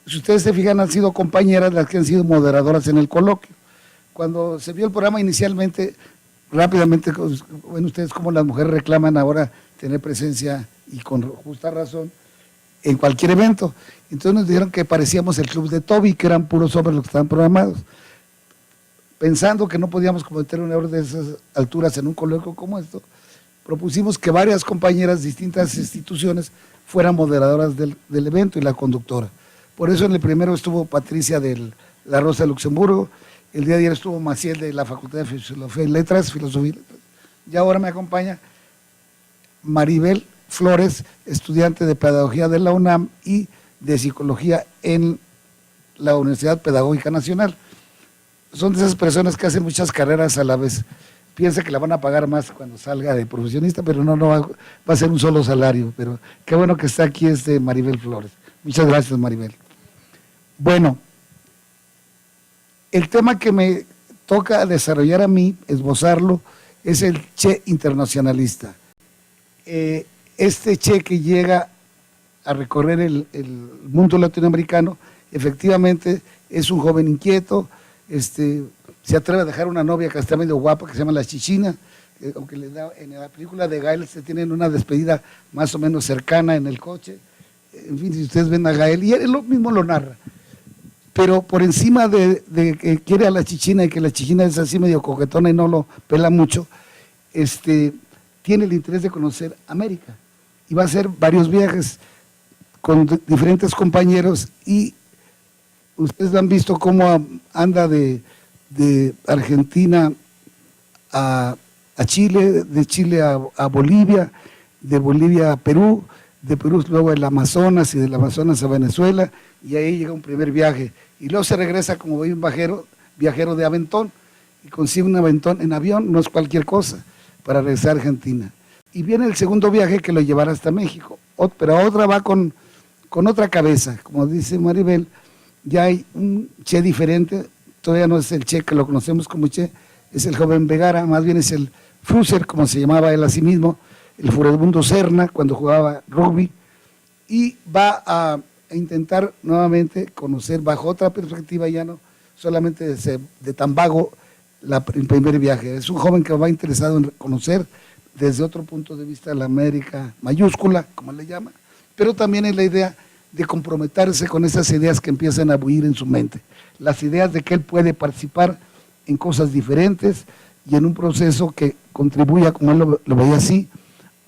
Si ustedes se fijan, han sido compañeras las que han sido moderadoras en el coloquio. Cuando se vio el programa inicialmente, rápidamente, bueno, ustedes como las mujeres reclaman ahora tener presencia y con justa razón en cualquier evento. Entonces nos dijeron que parecíamos el club de Toby, que eran puros hombres los que estaban programados. Pensando que no podíamos cometer un error de esas alturas en un coloquio como esto, propusimos que varias compañeras de distintas instituciones fueran moderadoras del evento y la conductora. Por eso en el primero estuvo Patricia de la Rosa de Luxemburgo, el día de ayer estuvo Maciel de la Facultad de Filosofía y Letras, y ahora me acompaña Maribel Flores, estudiante de Pedagogía de la UNAM y de Psicología en la Universidad Pedagógica Nacional. Son de esas personas que hacen muchas carreras a la vez. Piensa que la van a pagar más cuando salga de profesionista, pero no va a ser un solo salario. Pero qué bueno que está aquí Maribel Flores. Muchas gracias, Maribel. Bueno, el tema que me toca desarrollar a mí, esbozarlo, es el Che internacionalista. Este Che que llega a recorrer el mundo latinoamericano, efectivamente es un joven inquieto, se atreve a dejar una novia que está medio guapa, que se llama La Chichina, aunque en la película de Gael se tienen una despedida más o menos cercana en el coche. En fin, si ustedes ven a Gael, y él mismo lo narra. Pero por encima de que quiere a La Chichina y que La Chichina es así medio coquetona y no lo pela mucho, tiene el interés de conocer América. Y va a hacer varios viajes con diferentes compañeros, y ustedes han visto cómo anda de Argentina a Chile, de Chile a Bolivia, de Bolivia a Perú, de Perú luego el Amazonas y del Amazonas a Venezuela, y ahí llega un primer viaje. Y luego se regresa como un viajero de aventón, y consigue un aventón en avión, no es cualquier cosa, para regresar a Argentina. Y viene el segundo viaje que lo llevará hasta México, pero otra va con otra cabeza, como dice Maribel, ya hay un Che diferente, todavía no es el Che que lo conocemos como Che, es el joven Vergara, más bien es el Fruser, como se llamaba él a sí mismo, el Furibundo Serna, cuando jugaba rugby, y va a intentar nuevamente conocer bajo otra perspectiva, ya no solamente de tan vago el primer viaje. Es un joven que va interesado en conocer desde otro punto de vista la América mayúscula, como le llama, pero también es la idea de comprometerse con esas ideas que empiezan a buir en su mente, las ideas de que él puede participar en cosas diferentes y en un proceso que contribuya, como él lo veía así,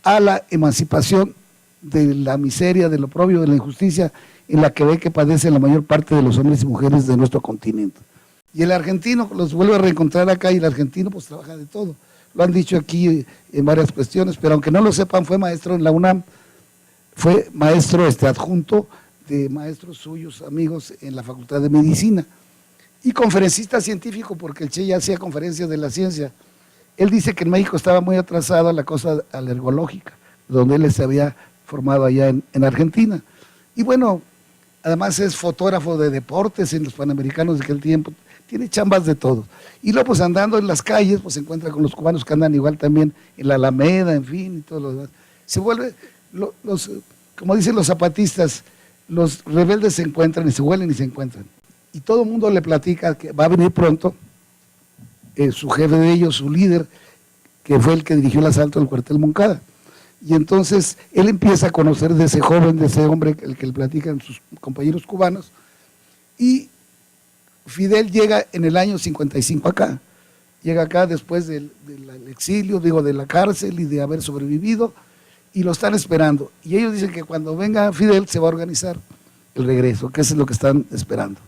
a la emancipación de la miseria, de lo propio, de la injusticia en la que ve que padece la mayor parte de los hombres y mujeres de nuestro continente. Y el argentino los vuelve a reencontrar acá, y el argentino pues trabaja de todo. Lo han dicho aquí en varias cuestiones, pero aunque no lo sepan, fue maestro en la UNAM, fue maestro adjunto de maestros suyos, amigos en la Facultad de Medicina, y conferencista científico, porque el Che ya hacía conferencias de la ciencia. Él dice que en México estaba muy atrasada la cosa alergológica, donde él se había formado allá en Argentina. Y bueno, además es fotógrafo de deportes en los Panamericanos de aquel tiempo, tiene chambas de todo. Y luego pues andando en las calles, pues se encuentra con los cubanos que andan igual también en la Alameda, en fin, y todo lo demás. Se vuelve, como dicen los zapatistas, los rebeldes se encuentran y se huelen y se encuentran. Y todo el mundo le platica que va a venir pronto su jefe de ellos, su líder, que fue el que dirigió el asalto del cuartel Moncada. Y entonces él empieza a conocer de ese joven, de ese hombre, el que le platican sus compañeros cubanos, y Fidel llega en el año 55 acá. Llega acá después del exilio, de la cárcel y de haber sobrevivido, y lo están esperando. Y ellos dicen que cuando venga Fidel se va a organizar el regreso, que eso es lo que están esperando.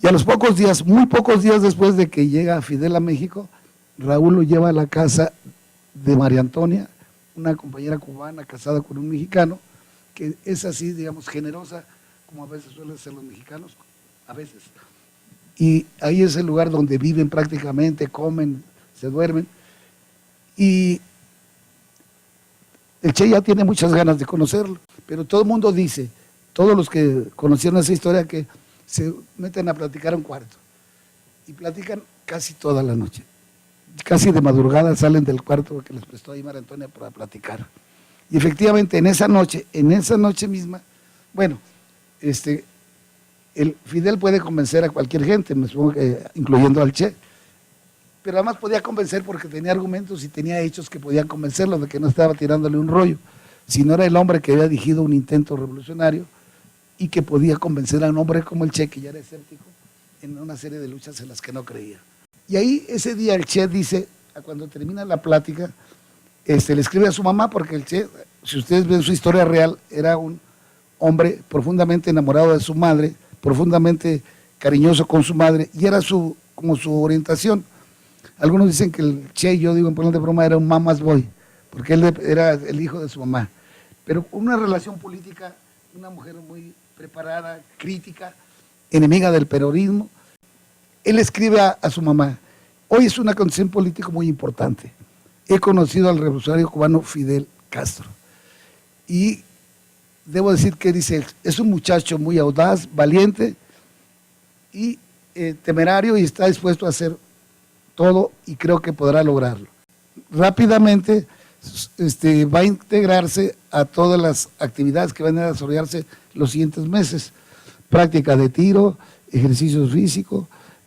Y a los pocos días, muy pocos días después de que llega Fidel a México, Raúl lo lleva a la casa de María Antonia, una compañera cubana casada con un mexicano, que es así, digamos, generosa, como a veces suelen ser los mexicanos, a veces. Y ahí es el lugar donde viven prácticamente, comen, se duermen. Y el Che ya tiene muchas ganas de conocerlo, pero todo el mundo dice, todos los que conocieron esa historia, que se meten a platicar un cuarto y platican casi toda la noche. Casi de madrugada salen del cuarto que les prestó ahí María Antonia para platicar. Y efectivamente en esa noche misma, bueno, el Fidel puede convencer a cualquier gente, me supongo que incluyendo al Che, pero además podía convencer porque tenía argumentos y tenía hechos que podían convencerlo de que no estaba tirándole un rollo, sino era el hombre que había dirigido un intento revolucionario y que podía convencer a un hombre como el Che, que ya era escéptico, en una serie de luchas en las que no creía. Y ahí ese día el Che dice, cuando termina la plática, le escribe a su mamá, porque el Che, si ustedes ven su historia real, era un hombre profundamente enamorado de su madre, profundamente cariñoso con su madre, y era como su orientación. Algunos dicen que el Che, yo digo en plan de broma, era un mama's boy, porque él era el hijo de su mamá. Pero una relación política, una mujer muy preparada, crítica, enemiga del peronismo. Él escribe a su mamá, hoy es una condición política muy importante. He conocido al revolucionario cubano Fidel Castro. Y debo decir que dice, es un muchacho muy audaz, valiente y temerario, y está dispuesto a hacer todo, y creo que podrá lograrlo. Rápidamente va a integrarse a todas las actividades que van a desarrollarse los siguientes meses: práctica de tiro, ejercicios físicos,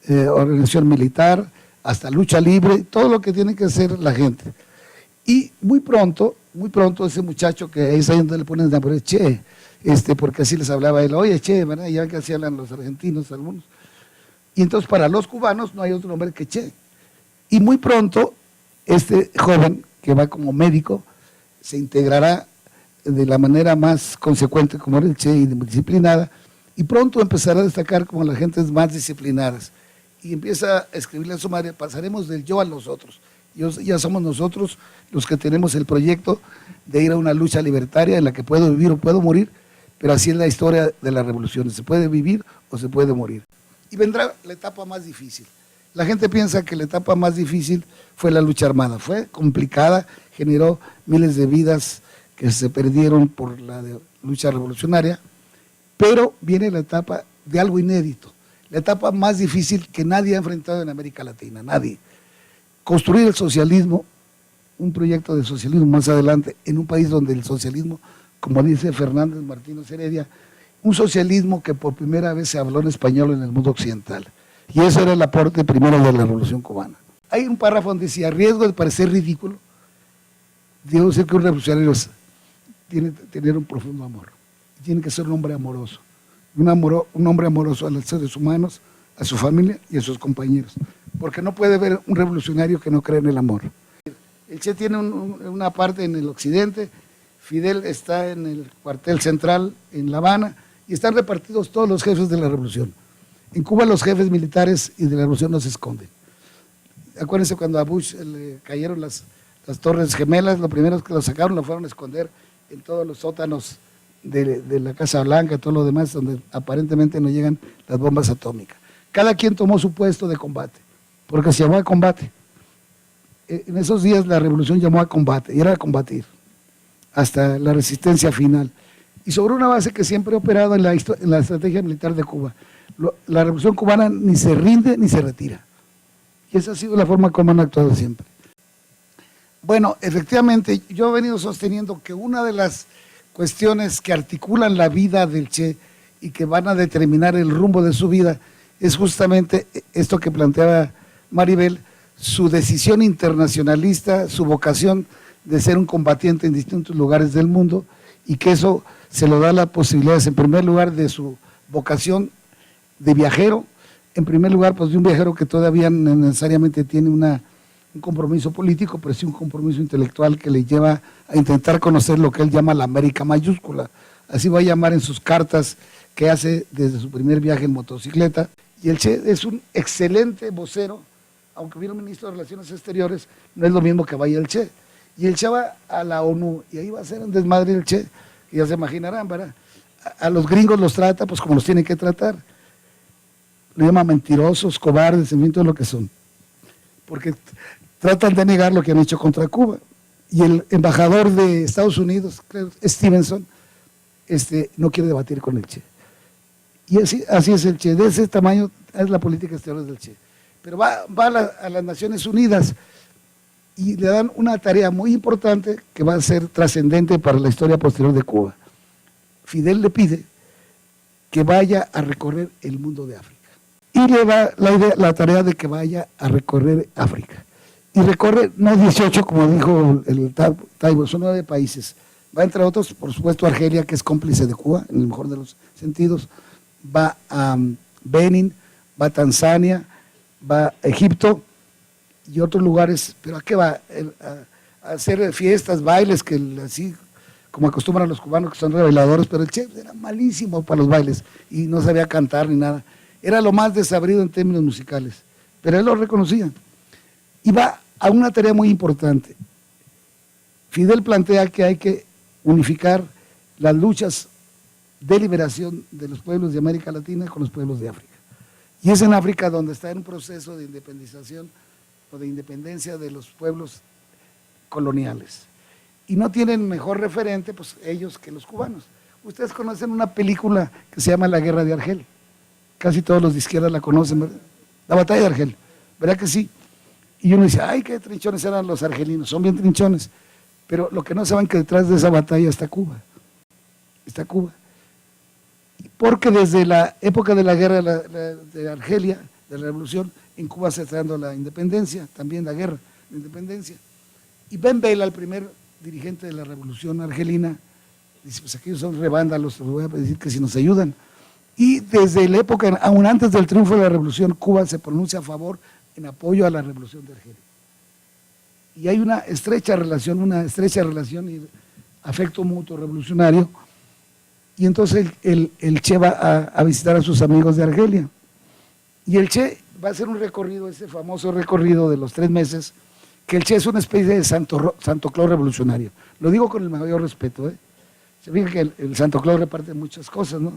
organización militar, hasta lucha libre, todo lo que tiene que hacer la gente. Y muy pronto ese muchacho, que es ahí donde le ponen el nombre, Che, porque así les hablaba él, oye Che, ¿verdad? Ya que así hablan los argentinos algunos. Y entonces para los cubanos no hay otro nombre que Che. Y muy pronto este joven, que va como médico, se integrará de la manera más consecuente como era el Che y disciplinada, y pronto empezará a destacar como las gentes más disciplinadas. Y empieza a escribirle a su madre, pasaremos del yo a los otros. Ya somos nosotros los que tenemos el proyecto de ir a una lucha libertaria en la que puedo vivir o puedo morir, pero así es la historia de las revoluciones, se puede vivir o se puede morir. Y vendrá la etapa más difícil. La gente piensa que la etapa más difícil fue la lucha armada, fue complicada, generó miles de vidas que se perdieron por la lucha revolucionaria, pero viene la etapa de algo inédito, la etapa más difícil que nadie ha enfrentado en América Latina, nadie. Construir el socialismo, un proyecto de socialismo más adelante, en un país donde el socialismo, como dice Fernández Martínez Heredia, un socialismo que por primera vez se habló en español en el mundo occidental. Y eso era el aporte primero de la Revolución Cubana. Hay un párrafo donde decía, a riesgo de parecer ridículo, digo sé que un revolucionario tiene que tener un profundo amor, tiene que ser un hombre amoroso, un hombre amoroso a los seres humanos, a su familia y a sus compañeros, porque no puede haber un revolucionario que no cree en el amor. El Che tiene una parte en el occidente, Fidel está en el cuartel central en La Habana, y están repartidos todos los jefes de la revolución. En Cuba los jefes militares y de la revolución no se esconden. Acuérdense cuando a Bush le cayeron las Torres Gemelas, lo primero que lo sacaron, lo fueron a esconder en todos los sótanos de la Casa Blanca, todo lo demás, donde aparentemente no llegan las bombas atómicas. Cada quien tomó su puesto de combate, porque se llamó a combate. En esos días la revolución llamó a combate, y era a combatir, hasta la resistencia final. Y sobre una base que siempre ha operado en la estrategia militar de Cuba. La revolución cubana ni se rinde ni se retira. Y esa ha sido la forma como han actuado siempre. Bueno, efectivamente, yo he venido sosteniendo que una de las cuestiones que articulan la vida del Che y que van a determinar el rumbo de su vida es justamente esto que planteaba Maribel, su decisión internacionalista, su vocación de ser un combatiente en distintos lugares del mundo, y que eso se lo da la posibilidad, en primer lugar, de su vocación de viajero, en primer lugar, pues de un viajero que todavía no necesariamente tiene un compromiso político, pero sí un compromiso intelectual que le lleva a intentar conocer lo que él llama la América mayúscula. Así va a llamar en sus cartas que hace desde su primer viaje en motocicleta. Y el Che es un excelente vocero, aunque hubiera un ministro de Relaciones Exteriores, no es lo mismo que vaya el Che. Y el Che va a la ONU, y ahí va a ser un desmadre el Che, que ya se imaginarán, ¿verdad? A los gringos los trata pues como los tienen que tratar. Lo llama mentirosos, cobardes, en fin, todo lo que son. Porque tratan de negar lo que han hecho contra Cuba. Y el embajador de Estados Unidos, creo, Stevenson, no quiere debatir con el Che. Y así es el Che, de ese tamaño es la política exterior del Che. Pero va a las Naciones Unidas y le dan una tarea muy importante que va a ser trascendente para la historia posterior de Cuba. Fidel le pide que vaya a recorrer el mundo de África. Y le da la tarea de que vaya a recorrer África. Y recorre, no 18, como dijo el Taibo, son 9 países. Va entre otros, por supuesto, Argelia, que es cómplice de Cuba, en el mejor de los sentidos. Va a Benin, va a Tanzania, va a Egipto y otros lugares. ¿Pero a qué va? A hacer fiestas, bailes, que así como acostumbran los cubanos, que son bailadores, pero el Che era malísimo para los bailes y no sabía cantar ni nada. Era lo más desabrido en términos musicales, pero él lo reconocía. Y va a una tarea muy importante. Fidel plantea que hay que unificar las luchas de liberación de los pueblos de América Latina con los pueblos de África. Y es en África donde está en un proceso de independización o de independencia de los pueblos coloniales. Y no tienen mejor referente, pues ellos, que los cubanos. Ustedes conocen una película que se llama La Guerra de Argel. Casi todos los de izquierda la conocen, ¿verdad? La batalla de Argel, ¿verdad que sí? Y uno dice, ay, qué trinchones eran los argelinos, son bien trinchones. Pero lo que no saben que detrás de esa batalla está Cuba. Está Cuba. Porque desde la época de la guerra de Argelia, de la revolución. En Cuba se está dando la independencia, también la guerra de independencia. Y Ben Bella, el primer dirigente de la revolución argelina, dice, pues aquellos son revándalos, les voy a decir que si nos ayudan. Y desde la época, aún antes del triunfo de la revolución, Cuba se pronuncia a favor, en apoyo a la revolución de Argelia. Y hay una estrecha relación y afecto mutuo revolucionario. Y entonces el Che va a visitar a sus amigos de Argelia. Y el Che va a hacer un recorrido, ese famoso recorrido de los 3 meses, que el Che es una especie de Santo Claus revolucionario. Lo digo con el mayor respeto, ¿eh? Se fija que el Santo Claus reparte muchas cosas, ¿no?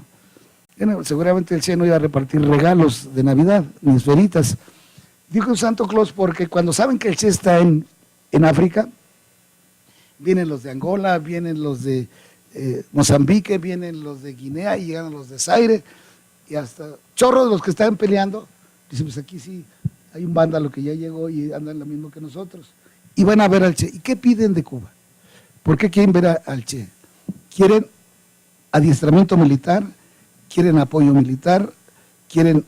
Bueno, seguramente el Che no iba a repartir regalos de Navidad, ni esferitas. Digo Santo Claus porque cuando saben que el Che está en África, vienen los de Angola, vienen los de Mozambique, vienen los de Guinea y llegan los de Zaire, y hasta chorros de los que estaban peleando, dicen, pues aquí sí hay un vándalo que ya llegó y andan lo mismo que nosotros. Y van a ver al Che. ¿Y qué piden de Cuba? ¿Por qué quieren ver al Che? Quieren adiestramiento militar, quieren apoyo militar, quieren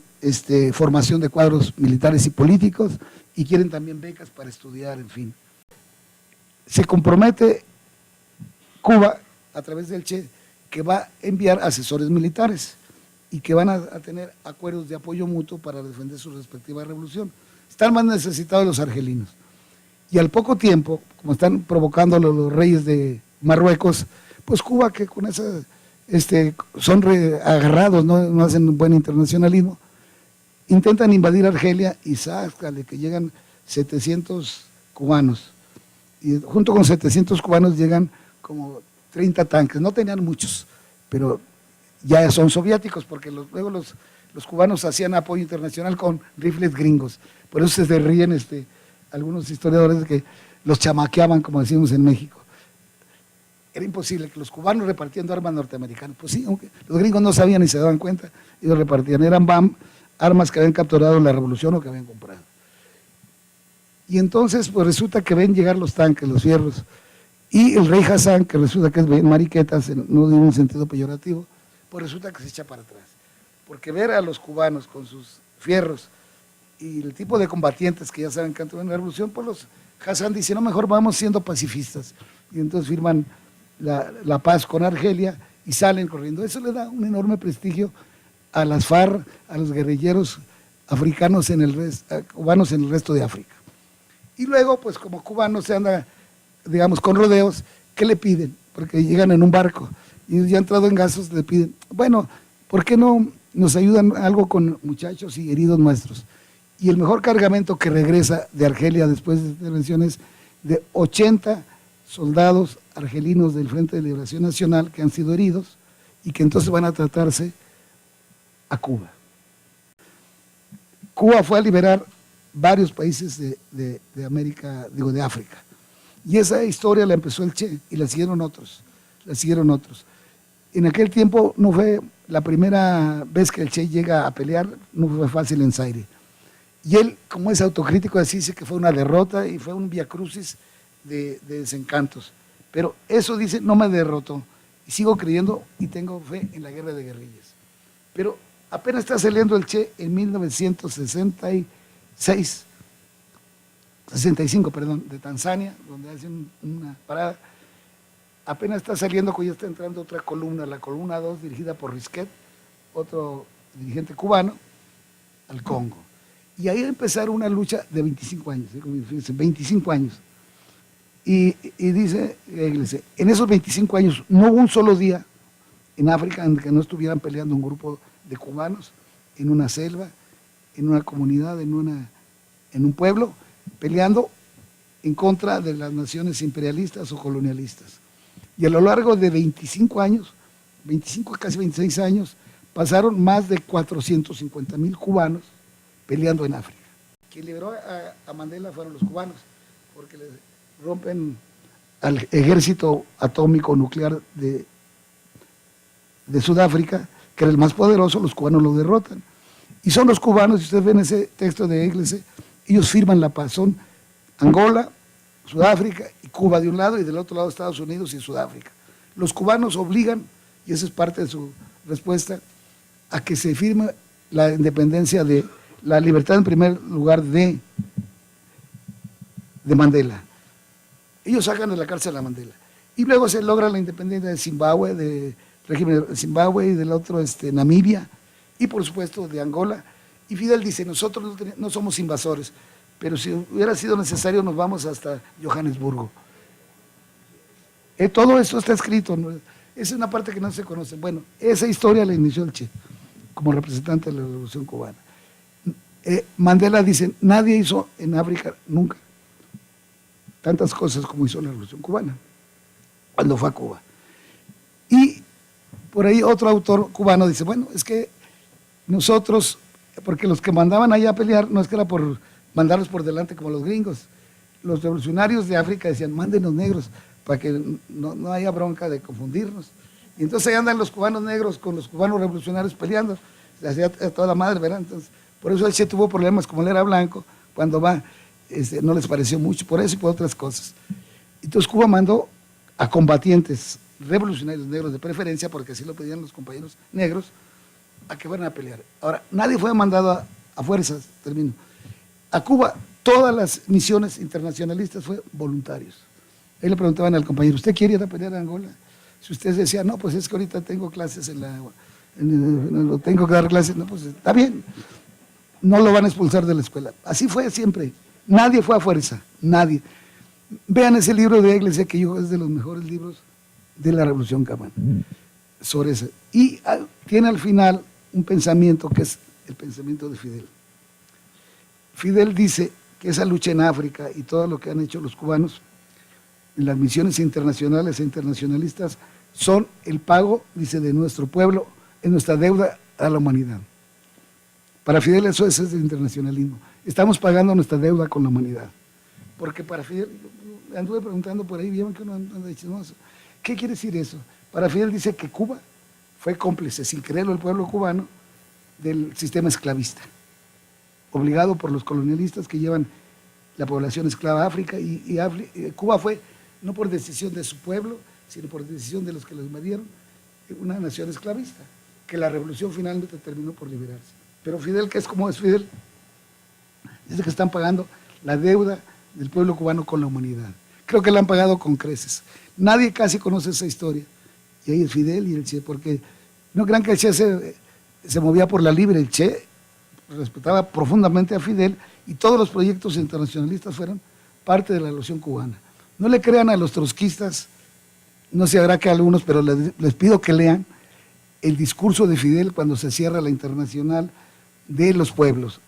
formación de cuadros militares y políticos, y quieren también becas para estudiar, en fin. Se compromete Cuba, a través del Che, que va a enviar asesores militares y que van a tener acuerdos de apoyo mutuo para defender su respectiva revolución. Están más necesitados los argelinos. Y al poco tiempo, como están provocando los reyes de Marruecos, pues Cuba, que con esa son agarrados, no hacen un buen internacionalismo, intentan invadir Argelia y sácale que llegan 700 cubanos. Y junto con 700 cubanos llegan como 30 tanques, no tenían muchos, pero ya son soviéticos, porque luego los cubanos hacían apoyo internacional con rifles gringos. Por eso se ríen algunos historiadores de que los chamaqueaban, como decimos en México. Era imposible que los cubanos repartiendo armas norteamericanas. Pues sí, aunque los gringos no sabían ni se daban cuenta, ellos repartían, eran armas que habían capturado en la revolución o que habían comprado. Y entonces, pues resulta que ven llegar los tanques, los fierros, y el rey Hassan, que resulta que es bien mariquetas, no digo en un sentido peyorativo, pues resulta que se echa para atrás. Porque ver a los cubanos con sus fierros y el tipo de combatientes que ya saben que han tenido en la revolución, pues Hassan dice, no, mejor vamos siendo pacifistas. Y entonces firman la paz con Argelia y salen corriendo. Eso le da un enorme prestigio a las FARC, a los guerrilleros africanos cubanos en el resto de África. Y luego, pues como cubanos se anda, digamos, con rodeos, ¿qué le piden? Porque llegan en un barco y ya entrado en gasos le piden, bueno, ¿por qué no nos ayudan algo con muchachos y heridos nuestros? Y el mejor cargamento que regresa de Argelia después de intervenciones de 80 soldados argelinos del Frente de Liberación Nacional que han sido heridos y que entonces van a tratarse a Cuba. Cuba fue a liberar varios países de América, digo, de África. Y esa historia la empezó el Che y la siguieron otros. En aquel tiempo no fue la primera vez que el Che llega a pelear, no fue fácil en Zaire. Y él, como es autocrítico, así dice que fue una derrota y fue un viacrucis de desencantos. Pero eso dice, no me derrotó. Y sigo creyendo y tengo fe en la guerra de guerrillas. Pero apenas está saliendo el Che en 65, de Tanzania, donde hacen una parada. Apenas está saliendo, ya está entrando otra columna, la columna 2, dirigida por Risquet, otro dirigente cubano, al Congo. Y ahí empezaron una lucha de 25 años, 25 años. Y dice la Iglesia, en esos 25 años no hubo un solo día en África en que no estuvieran peleando un grupo de cubanos en una selva, en una comunidad, en un pueblo, peleando en contra de las naciones imperialistas o colonialistas. Y a lo largo de 25 años, 25 casi 26 años, pasaron más de 450,000 cubanos peleando en África. Quien liberó a Mandela fueron los cubanos, porque le rompen al ejército atómico nuclear de Sudáfrica, que era el más poderoso, los cubanos lo derrotan. Y son los cubanos, si ustedes ven ese texto de Eglese, ellos firman la paz, son Angola, Sudáfrica y Cuba de un lado, y del otro lado Estados Unidos y Sudáfrica. Los cubanos obligan, y esa es parte de su respuesta, a que se firme la independencia de la libertad en primer lugar de Mandela. Ellos sacan de la cárcel a Mandela. Y luego se logra la independencia de Zimbabue, del régimen de Zimbabue y del otro Namibia, y por supuesto de Angola. Y Fidel dice, nosotros no somos invasores, pero si hubiera sido necesario nos vamos hasta Johannesburgo. Todo esto está escrito, ¿no? Es una parte que no se conoce. Bueno, esa historia la inició el Che, como representante de la Revolución Cubana. Mandela dice, nadie hizo en África nunca tantas cosas como hizo la Revolución Cubana, cuando fue a Cuba. Y por ahí otro autor cubano dice, bueno, es que nosotros, porque los que mandaban allá a pelear, no es que era por mandarlos por delante como los gringos, los revolucionarios de África decían, mándenos negros, para que no haya bronca de confundirnos. Y entonces ahí andan los cubanos negros con los cubanos revolucionarios peleando, se hacía a toda la madre, ¿verdad? Entonces, por eso él sí tuvo problemas, como él era blanco, cuando va, no les pareció mucho, por eso y por otras cosas. Entonces Cuba mandó a combatientes revolucionarios negros de preferencia, porque así lo pedían los compañeros negros, a que fueran a pelear. Ahora, nadie fue mandado a fuerzas, termino. A Cuba, todas las misiones internacionalistas fue voluntarios. Ahí le preguntaban al compañero, ¿usted quiere ir a pelear a Angola? Si usted decía, no, pues es que ahorita tengo clases tengo que dar clases, no, pues está bien, no lo van a expulsar de la escuela. Así fue siempre, nadie fue a fuerza, nadie. Vean ese libro de Iglesia, que yo es de los mejores libros de la Revolución Cubana, sobre eso. Y tiene al final un pensamiento que es el pensamiento de Fidel. Fidel dice que esa lucha en África y todo lo que han hecho los cubanos en las misiones internacionales e internacionalistas son el pago, dice, de nuestro pueblo, en nuestra deuda a la humanidad. Para Fidel eso es el internacionalismo. Estamos pagando nuestra deuda con la humanidad. Porque para Fidel, anduve preguntando por ahí, vieron que uno anda de chismoso. ¿Qué quiere decir eso? Para Fidel dice que Cuba fue cómplice, sin creerlo el pueblo cubano, del sistema esclavista, obligado por los colonialistas que llevan la población esclava a África, y Cuba fue, no por decisión de su pueblo, sino por decisión de los que lo invadieron, una nación esclavista, que la revolución finalmente terminó por liberarse. Pero Fidel, que es como es Fidel, dice que están pagando la deuda del pueblo cubano con la humanidad. Creo que la han pagado con creces. Nadie casi conoce esa historia. Y ahí el Fidel y el Che, porque no crean que el Che se movía por la libre. El Che respetaba profundamente a Fidel y todos los proyectos internacionalistas fueron parte de la revolución cubana. No le crean a los trotskistas, no se habrá que algunos, pero les pido que lean el discurso de Fidel cuando se cierra la internacional de los pueblos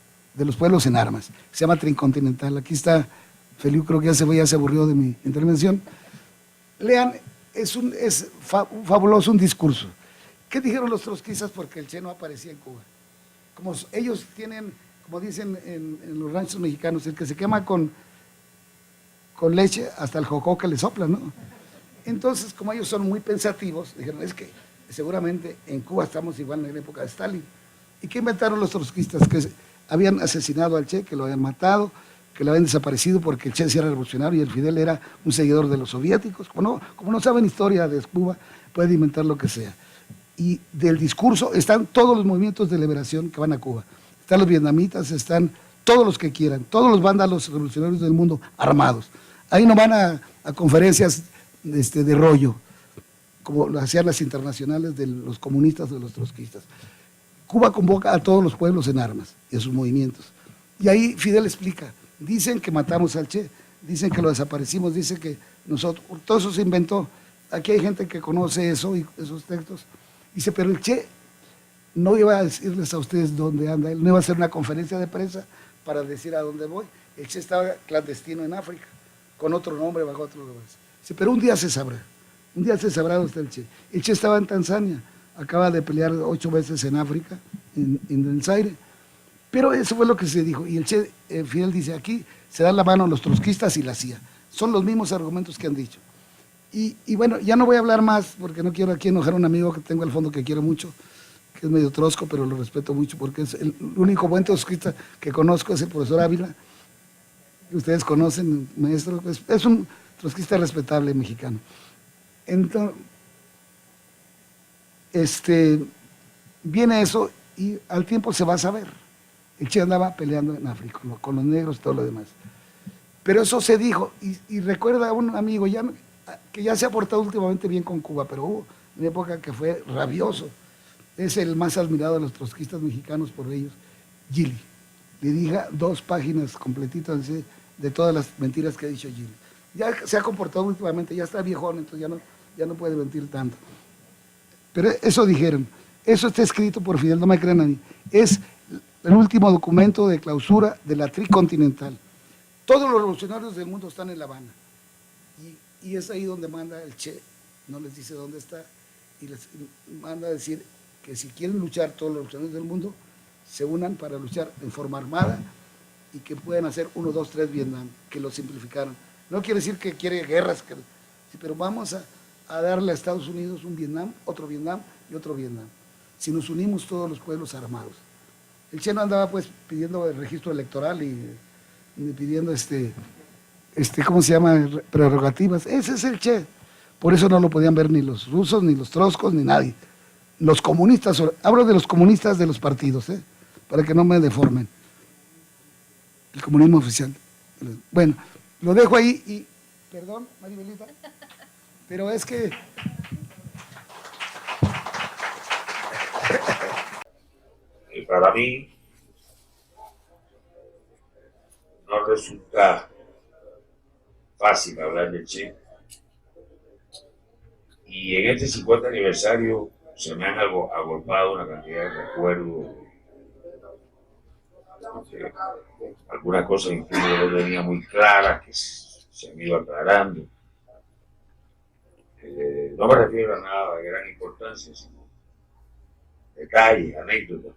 en armas. Se llama Trincontinental. Aquí está Feliu, creo que ya se aburrió de mi intervención. Lean, es fabuloso un discurso. ¿Qué dijeron los trotskistas? Porque el Che no aparecía en Cuba. Como ellos tienen, como dicen en los ranchos mexicanos, el que se quema con leche, hasta el jocoque le sopla, ¿no? Entonces, como ellos son muy pensativos, dijeron, es que seguramente en Cuba estamos igual en la época de Stalin. ¿Y qué inventaron los trotskistas? Que habían asesinado al Che, que lo habían matado, que lo habían desaparecido porque el Che sí era revolucionario y el Fidel era un seguidor de los soviéticos. Como no saben historia de Cuba, pueden inventar lo que sea. Y del discurso están todos los movimientos de liberación que van a Cuba. Están los vietnamitas, están todos los que quieran, todos los vándalos revolucionarios del mundo armados. Ahí no van a conferencias de rollo, como lo hacían las internacionales de los comunistas o de los trotskistas. Cuba convoca a todos los pueblos en armas y a sus movimientos. Y ahí Fidel explica, dicen que matamos al Che, dicen que lo desaparecimos, dicen que nosotros, todo eso se inventó. Aquí hay gente que conoce eso y esos textos. Dice, pero el Che no iba a decirles a ustedes dónde anda, él no iba a hacer una conferencia de prensa para decir a dónde voy. El Che estaba clandestino en África, con otro nombre, bajo otro nombre. Dice, pero un día se sabrá dónde está el Che. El Che estaba en Tanzania, acaba de pelear 8 veces en África, en el Zaire. Pero eso fue lo que se dijo. Y el Che, Fidel dice, aquí se dan la mano a los trotskistas y la CIA. Son los mismos argumentos que han dicho. Y bueno, ya no voy a hablar más, porque no quiero aquí enojar a un amigo que tengo al fondo que quiero mucho, que es medio trosco, pero lo respeto mucho, porque es el único buen trotskista que conozco, es el profesor Ávila, que ustedes conocen, maestro. Es un trotskista respetable mexicano. Entonces, viene eso y al tiempo se va a saber. El Che andaba peleando en África, con los negros y todo lo demás. Pero eso se dijo, y recuerda a un amigo que ya se ha portado últimamente bien con Cuba, pero hubo una época que fue rabioso. Es el más admirado de los trotskistas mexicanos por ellos, Gili. Le diga 2 páginas completitas de todas las mentiras que ha dicho Gili. Ya se ha comportado últimamente, ya está viejón, entonces ya no puede mentir tanto. Pero eso dijeron, eso está escrito por Fidel, no me crean a mí. Es el último documento de clausura de la Tricontinental. Todos los revolucionarios del mundo están en La Habana. Y es ahí donde manda el Che, no les dice dónde está, y les manda a decir que si quieren luchar todos los revolucionarios del mundo, se unan para luchar en forma armada y que pueden hacer 1, 2, 3 Vietnam, que lo simplificaron. No quiere decir que quiere guerras, pero vamos a darle a Estados Unidos un Vietnam, otro Vietnam y otro Vietnam. Si nos unimos todos los pueblos armados. El Che no andaba pues pidiendo el registro electoral y pidiendo ¿cómo se llama? Prerrogativas. Ese es el Che. Por eso no lo podían ver ni los rusos, ni los trotskos, ni nadie. Los comunistas, hablo de los comunistas de los partidos, para que no me deformen. El comunismo oficial. Bueno, lo dejo ahí y, perdón, Maribelita, pero es que... Y para mí no resulta fácil hablar de Che. Y en este 50 aniversario se me han agolpado una cantidad de recuerdos. Algunas cosas incluso yo tenía muy claras que se han ido aclarando. No me refiero a nada de gran importancia, sino detalles, anécdotas.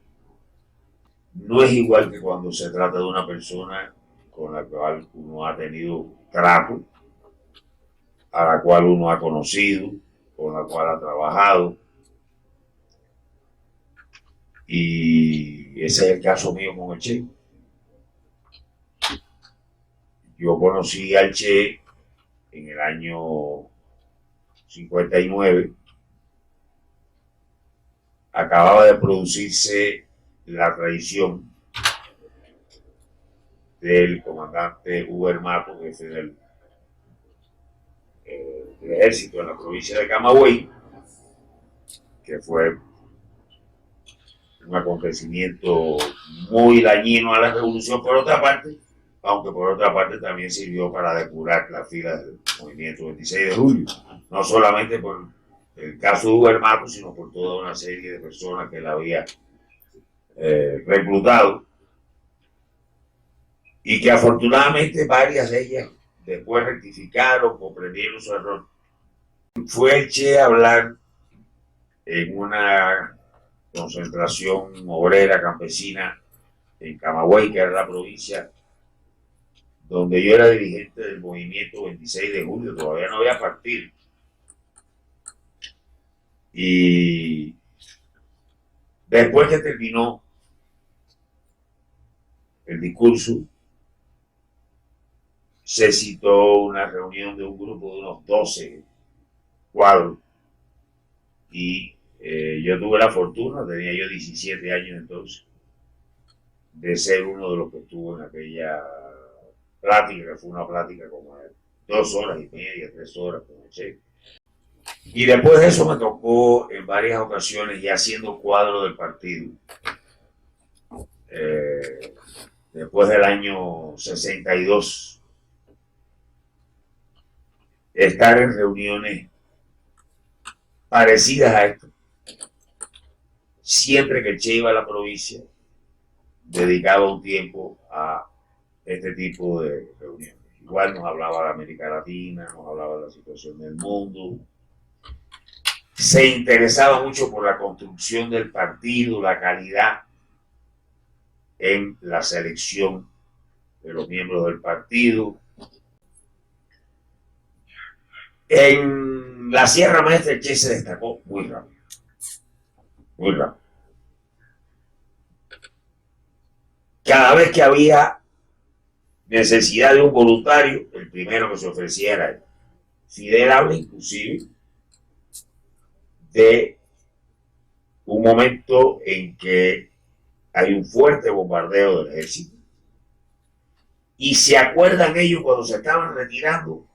No es igual que cuando se trata de una persona con la cual uno ha tenido trato, a la cual uno ha conocido, con la cual ha trabajado. Y ese es el caso mío con el Che. Yo conocí al Che en el año 59. Acababa de producirse la traición del comandante Hugo Mato, jefe del ejército en la provincia de Camagüey, que fue un acontecimiento muy dañino a la revolución por otra parte, aunque por otra parte también sirvió para depurar las filas del movimiento 26 de julio, no solamente por el caso de Hugo Mato, sino por toda una serie de personas que él había reclutado y que afortunadamente varias de ellas después rectificaron, comprendieron su error. Fue el Che a hablar en una concentración obrera campesina en Camagüey, que era la provincia donde yo era dirigente del movimiento 26 de julio, todavía no había partido. Y después que terminó el discurso, se citó una reunión de un grupo de unos 12 cuadros y yo tuve la fortuna, tenía yo 17 años entonces, de ser uno de los que estuvo en aquella plática, que fue una plática como de 2 horas y media, 3 horas con el Che. Y después de eso me tocó en varias ocasiones, ya siendo cuadro del partido, después del año 62, estar en reuniones parecidas a esto. Siempre que el Che iba a la provincia, dedicaba un tiempo a este tipo de reuniones. Igual nos hablaba de América Latina, nos hablaba de la situación del mundo. Se interesaba mucho por la construcción del partido, la calidad en la selección de los miembros del partido. En la Sierra Maestra el Che se destacó muy rápido, muy rápido. Cada vez que había necesidad de un voluntario, el primero que se ofrecía era él. Fidel habla inclusive de un momento en que hay un fuerte bombardeo del ejército. Y se acuerdan ellos cuando se estaban retirando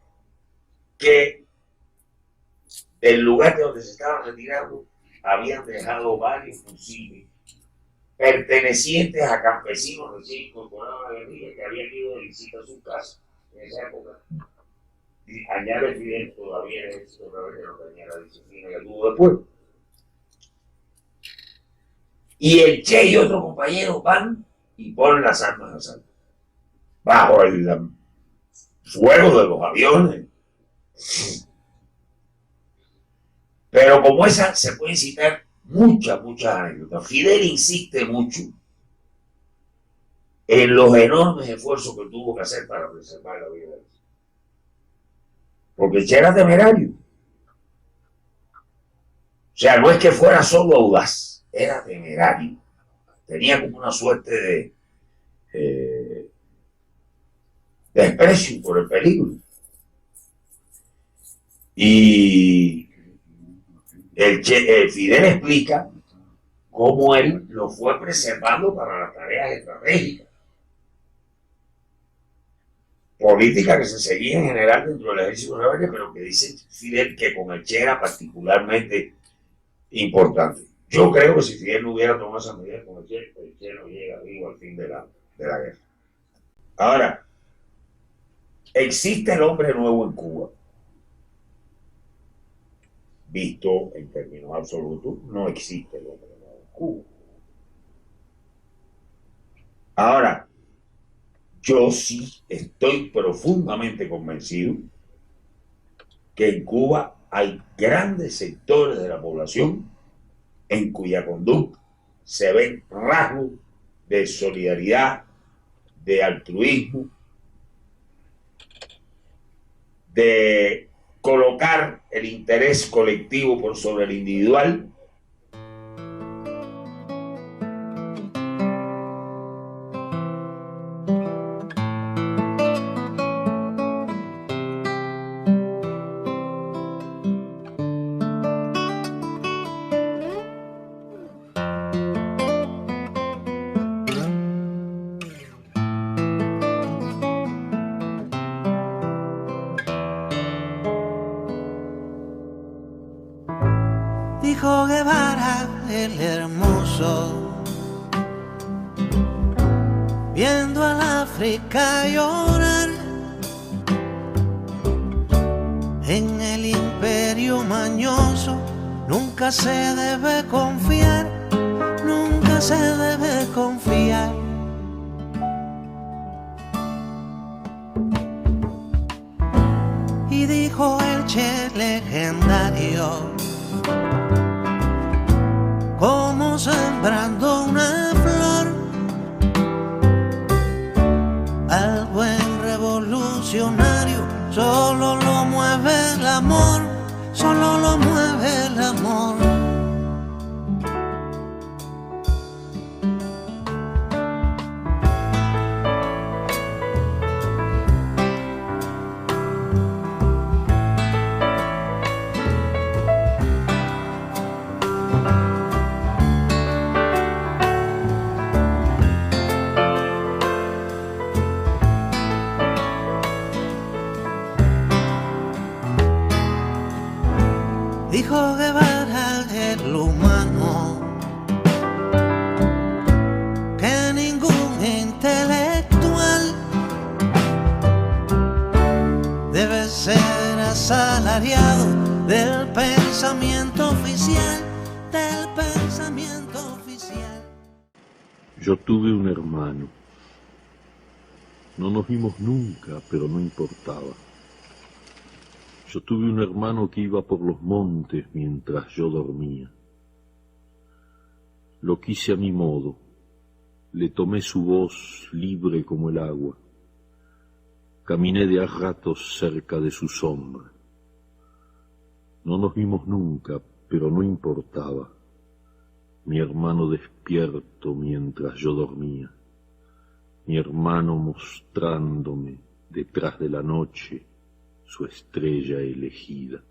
que del lugar de donde se estaban retirando habían dejado varios fusiles pertenecientes a campesinos recién incorporados a la guerrilla que habían ido de visita a su casa en esa época. Y añade Fidel todavía el ejército otra vez que no tenía la disciplina que tuvo después. Y el Che y otro compañero van y ponen las armas al salto bajo el fuego de los aviones. Pero como esa se pueden citar muchas anécdotas. Fidel insiste mucho en los enormes esfuerzos que tuvo que hacer para preservar la vida de él. Porque Che era temerario. O sea, no es que fuera solo audaz, era temerario. Tenía como una suerte de desprecio por el peligro. Y Fidel explica cómo él lo fue preservando para las tareas estratégicas, políticas que se seguían en general dentro del ejército rebelde, pero que dice Fidel que con el Che era particularmente importante. Yo creo que si Fidel no hubiera tomado esa medida con el Che no llega vivo al fin de la guerra. Ahora, existe el hombre nuevo en Cuba. Visto en términos absolutos, no existe el hombre nuevo en Cuba. Ahora, yo sí estoy profundamente convencido que en Cuba hay grandes sectores de la población en cuya conducta se ven rasgos de solidaridad, de altruismo, de colocar el interés colectivo por sobre el individual. Dijo Guevara el hermoso, viendo al África llorar. En el imperio mañoso nunca se debe confiar, nunca se debe confiar. Y dijo el Che legendario, como sembrando una flor, al buen revolucionario solo lo mueve el amor, solo lo mueve el amor. Dijo Guevara el humano, que ningún intelectual debe ser asalariado del pensamiento oficial, del pensamiento oficial. Yo tuve un hermano. No nos vimos nunca, pero no importaba. Yo tuve un hermano que iba por los montes mientras yo dormía. Lo quise a mi modo, le tomé su voz libre como el agua. Caminé de a ratos cerca de su sombra. No nos vimos nunca, pero no importaba. Mi hermano despierto mientras yo dormía. Mi hermano mostrándome detrás de la noche su estrella elegida.